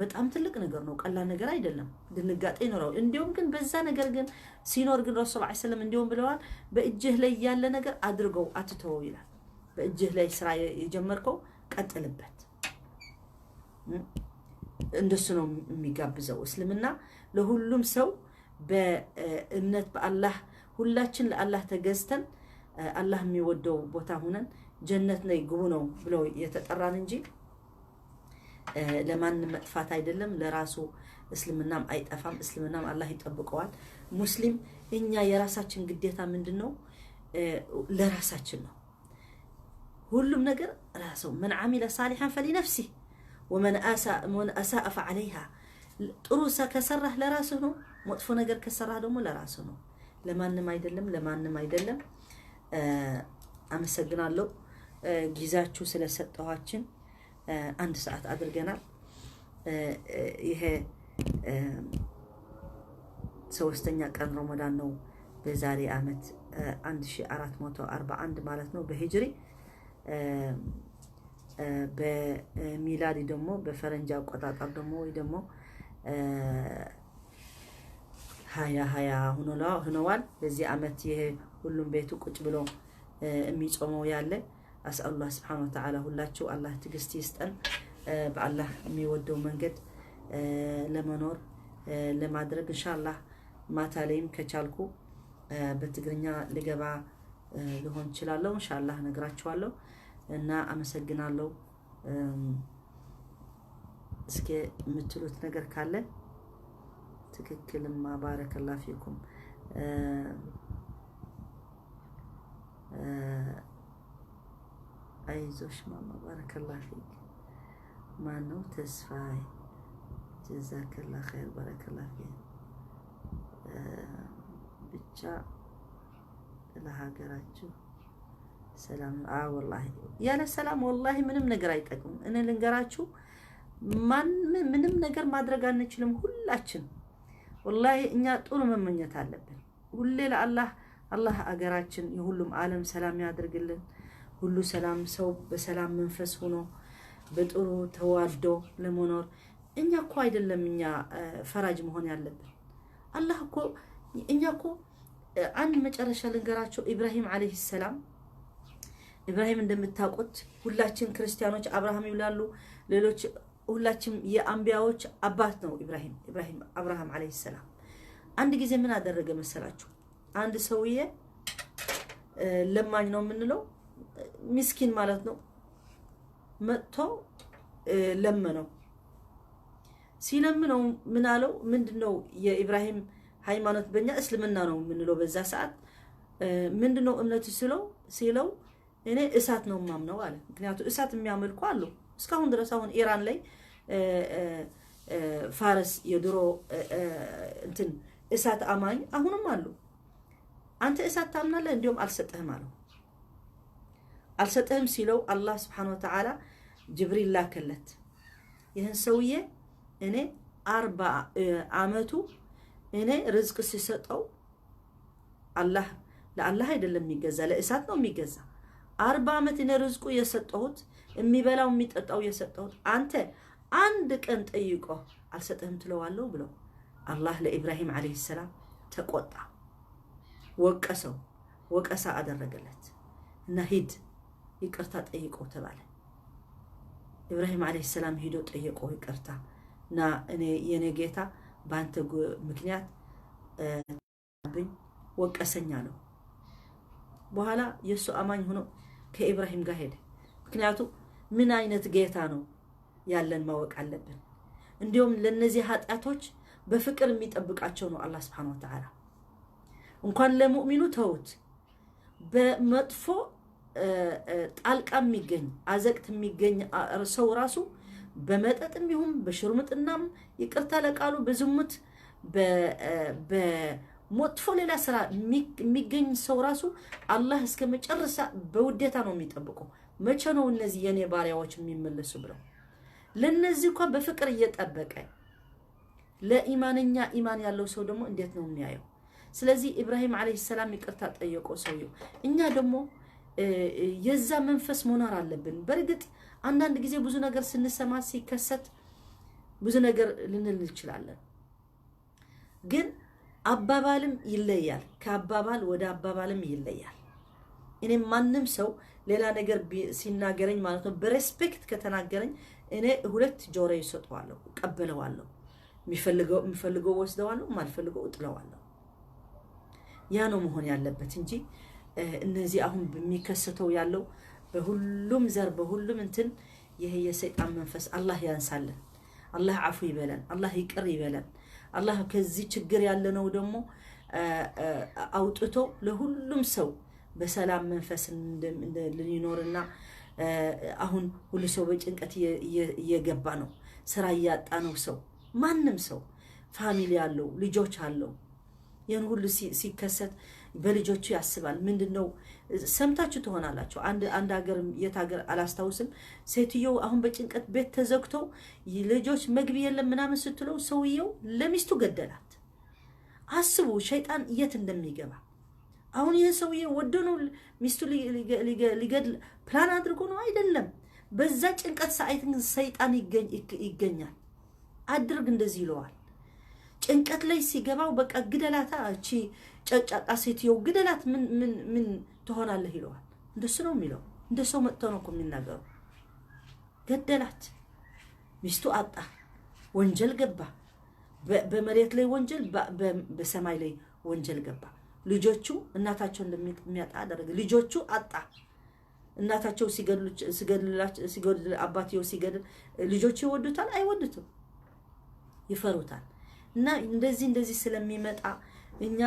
በጣም ትልቅ ነገር ነው ቀላል ነገር አይደለም ድንጋጤ ነው እንዲሁም ግን በዛ ነገር ግን ሲኖር ግን ረሱል ሰለላሁ ዐለይሂ ወሰለም እንዲሁም ብለዋል በእጅህ ላይ ያለ ነገር አድርገው አትተው ይላል በእጅህ ላይ ስራ የጀመርከው ቀጥልበት እንደሱ ነው የሚጋብዘው እስልምና ለሁሉም ሰው በእምነት በአላህ ሁላችን ለአላህ ተገዝተን አላህ የሚወደው ቦታ ሆነን ጀነት ላይ ግቡ ነው ብሎ የተጠራን እንጂ ለማን መጥፋት አይደለም ለራሱ እስልምናም አይጠፋም እስልምናም አላህ ይጠብቀዋል ሙስሊም እኛ የራሳችን ግዴታ ምንድነው ለራሳችን ነው ሁሉም ነገር ራሱ من عمل صالحا فلنفسه ومن اساء فعليها ጥሩ ከሰራህ ለራስህ ነው መጥፎ ነገር ከሰራህ ደግሞ ለራስህ ነው ለማንም አይደለም አመሰግናለሁ ጊዜያችሁ ስለሰጣችሁ አንድ ሰዓት አድርገናል ይሄ ሶስተኛ ቀን ረመዳን ነው በዛሬ አመት 1441 ማለት ነው በሂጅሪ በሚላዲ ደግሞ በፈረንጅ አቆጣጠር ደግሞ ወይ ደግሞ 2020 ሆነዋል በዚህ አመት ይሄ ሁሉም ቤቱ ቁጭ ብሎ የሚጾመው ያለ أسأل الله سبحانه وتعالى ሁላችሁ አላህ ትግስት ይስጠን በአላህ የሚወደው መንገድ ለመኖር ለማድረግ ኢንሻአላህ ማታ ላይም ከቻልኩ በትግርኛ ልገባ ልሆን ይችላል ኢንሻአላህ ነግራችኋለሁ እና አመሰግናለሁ እስኪ የምትሉት ነገር ካለ ትክክልማ ባረከላሁ ፊኩም አይዞሽ ማማ ባረከላሁ ፊክ ማነው ተስፋይ ጀዛከላሁ ኸይር ባረከላሁ ፊክ ብቻ ለሀገራችሁ ሰላም والله ያለ ሰላም والله ምንም ነገር አይጠቅም እኔ ልንገራችሁ ምንም ነገር ማድረግ አንችልም ሁላችን والله እኛ ጥሩ መመኘት አለብን ሁሌ ለአላህ አገራችን የሁሉም ዓለም ሰላም ያድርግልን ሁሉ ሰላም ሰው በሰላም መንፈስ ሆኖ በጥሩ ተዋዶ ለመኖር እኛ እኮ አይደለም እኛ ፈራጅ መሆን ያለብን አላህ እኮ እኛ እኮ አንድ መጨረሻ ልንገራቸው ኢብራሂም አለይሂ ሰላም ኢብራሂም እንደምታውቁት ሁላችን ክርስቲያኖች አብርሃም ይላሉ ሌሎች ሁላችን የአንቢያዎች አባት ነው አብርሃም አለይሂ ሰላም አንድ ጊዜ ምን አደረገ መሰላችሁ አንድ ሰውዬ ለማኝ ነው የምንለው ምስኪን ማለት ነው መጥቶ ለመነው ሲለምነው ምን አለው ምንድነው የኢብራሂም ሃይማኖት በእኛ እስልምና ነው የምንለው በዛ ሰዓት ምንድነው እምነቱ ሲለው እኔ እሳት ነው ማምነው አለ ምክንያቱም እሳት የሚያመልኩ አሉ እስካሁን ድረስ አሁን ኢራን ላይ ፋርስ የድሮ እንትን እሳት አማኝ አሁንም አሉ አንተ እሳት ታምናለህ እንዲሁም አልሰጠህም አለው አልሰጠህም ሲለው አላህ Subhanahu Wa Ta'ala ጅብሪል ላከለት ይሄን ሰውዬ እኔ 40 አመቱ እኔ ርዝቅ ሲሰጠው አላህ ለአላህ አይደለም የሚገዛ ለእሳት ነው የሚገዛ 40 አመት እኔ ርዝቁ የሰጠሁት የሚበላው የሚጠጣው የሰጠሁት አንተ አንድ ቀን ጠይቆ አልሰጠህም ትለዋለሁ ብሎ አላህ ለኢብራሂም አለይሂ ሰላም ተቆጣ ወቀሳ አደረገለት እና ሂድ ይቅርታ ጠይቆ ተባለ ኢብራሂም አለይሂ ሰላም ሄዶ ጠይቆ ይቅርታ እና እኔ የኔ ጌታ ባንተ ምክንያት ወቀሰኛ ነው በኋላ የሱ አማኝ ሆኖ ከኢብራሂም ጋር ሄደ ምክንያቱም ምን አይነት ጌታ ነው ያለን ማወቅ አለብን እንዲሁም ለነዚህ ኃጢያቶች በፍቅር የሚጠብቃቸው ነው አላህ Subhanahu Wa Ta'ala እንኳን ለሙእሚኑ ተውት በመጥፎ ጣልቃ የሚገኝ አዘቅት የሚገኝ ሰው ራሱ በመጠጥም ይሁን በሽርምጥናም ይቅርታ ለቃሉ በዝሙት በመጥፎ ሌላ ስራ የሚገኝ ሰው ራሱ አላህ እስከ መጨረሻ በውዴታ ነው የሚጠብቀው መቼ ነው እነዚህ የኔ ባሪያዎች የሚመለሱ ብለው ለነዚህ እንኳን በፍቅር እየጠበቀ ለኢማንኛ ኢማን ያለው ሰው ደግሞ እንዴት ነው የሚያየው ስለዚህ ኢብራሂም አለይሂ ሰላም ይቅርታ ጠየቆ ሰውየው እኛ ደግሞ የዛ መንፈስ መኖር አለብን በርግጥ አንዳንድ ጊዜ ብዙ ነገር ስንሰማ ሲከሰት ብዙ ነገር ልንል እንችላለን ግን አባባልም ይለያል ከአባባል ወደ አባባልም ይለያል እኔ ማንንም ሰው ሌላ ነገር ሲናገረኝ ማለት ነው በሬስፔክት ከተናገረኝ እኔ ሁለት ጆሮ ይሰጠዋለሁ ቀበለዋለሁ የሚፈልገው ወስደዋለሁ ማልፈልገው እጥለዋለሁ ያ ነው መሆን ያለበት እንጂ እነዚህ አሁን በሚከሰተው ያለው በሁሉም ዘር በሁሉም እንትን ይሄ የሰይጣን መንፈስ አላህ ያንሳልን አላህ አፉ ይበለን አላህ ይቅር ይበለን አላህ ከዚህ ችግር ያለነው ደግሞ አውጥቶ ለሁሉም ሰው በሰላም መንፈስ እንደሊኖርና አሁን ሁሉ ሰው በጭንቀት እየገባ ነው ስራ ያጣ ነው ሰው ማንንም ሰው ፋሚሊ ያለው ልጆች አለው ያን ሁሉ ሲከሰት በልጆቹ ያስባል ምንድነው ሰምታችሁ ትሆናላችሁ አንድ ሀገር የታገር አላስታውስም ሴትየው አሁን በጭንቀት ቤት ተዘግቶ ልጆች መግቢያ የለም ምናምን ስትለው ሰውየው ለሚስቱ ገደላት አስቡ ሸይጣን የት እንደሚገባ አሁን ይሄ ሰውየው ወዶ ነው ሚስቱ ሊገድል ፕላን አድርጎ ነው አይደለም በዛ ጭንቀት ሰይጣን ይገኛል አድርግ እንደዚህ ይለዋል ጭንቀት ላይ ሲገባው በቃ ግደላታ እቺ ጨጫቃ ሴትየው ግደላት ምን ትሆናለህ ይለዋል እንደሱ ነው የሚለው እንደሱ መጥቶ ነው የሚናገረው ገደላት ሚስቱ አጣ ወንጀል ገባ በመሬት ላይ ወንጀል በሰማይ ላይ ወንጀል ገባ ልጆቹ እናታቸው እንደሚያጣ አደረገ ልጆቹ አጣ እናታቸው ሲገድል አባትየው ሲገድል ልጆቹ ይወዱታል አይወዱትም ይፈሩታል እና እንደዚህ ስለሚመጣ እኛ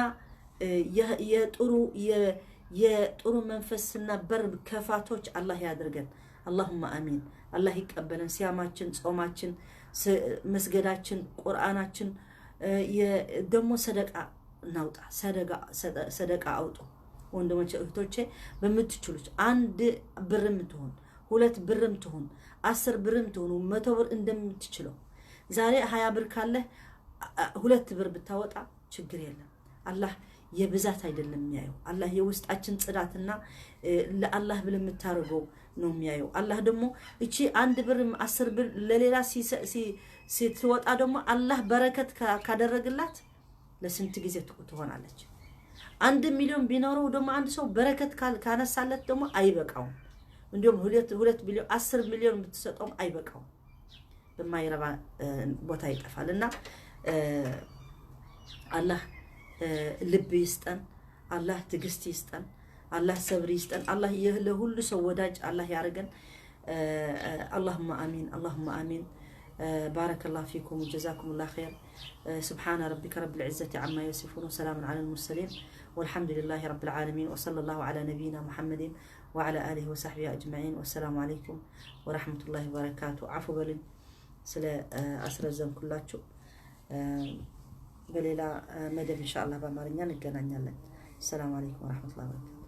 የጥሩ መንፈስና በር ከፋቶች አላህ ያድርገን اللهم آمين الله يقبلن ሲያማችን ጾማችን መስገዳችን ቁርአናችን ደሞ ሰደቃ ናውጣ ሰደቃ አውጡ ወንድሞቼ እህቶቼ በመትችሉት አንድ ብርም ትሆን ሁለት ብርም ትሆን 10 ብርም ትሆን 100 ብር እንደምትችለው ዛሬ 20 ብር ካለ ሁለት ብር ብታወጣ ችግር የለም አላህ የብዛት አይደለም የሚያየው አላህ የውስጣችን ጽዳትና ለአላህ ብለን የምታረገው ነው የሚያየው አላህ ደግሞ እቺ አንድ ብር 10 ብር ለሌላ ሲትወጣ ደግሞ አላህ በረከት ካደረገላት ለስንት ጊዜ ትሆናለች 1 ሚሊዮን ቢኖረው ደግሞ አንድ ሰው በረከት ካነሳለት ደግሞ አይበቃው እንዲሁም 2 ቢሊዮን 10 ሚሊዮን ብትሰጠው አይበቃው በማይረባ ቦታ ይጠፋልና አላህ ልብ ይስጠን አላህ ትግስት ይስጠን አላህ ሰብር ይስጠን አላህ ለሁሉ ሰው ወዳጅ አላህ ያርገን اللهم آمين اللهم آمين بارك الله فيكم وجزاكم الله خير سبحان ربك رب العزة عما يصفون وسلام على المرسلين والحمد لله رب العالمين وصلى الله على نبينا محمد وعلى آله وصحبه أجمعين والسلام عليكم ورحمة الله وبركاته عفو بلن سلا أسرزم كلاتشو بليلا مدب إن شاء الله بمارنيا نتجنن يلا السلام عليكم ورحمة الله وبركاته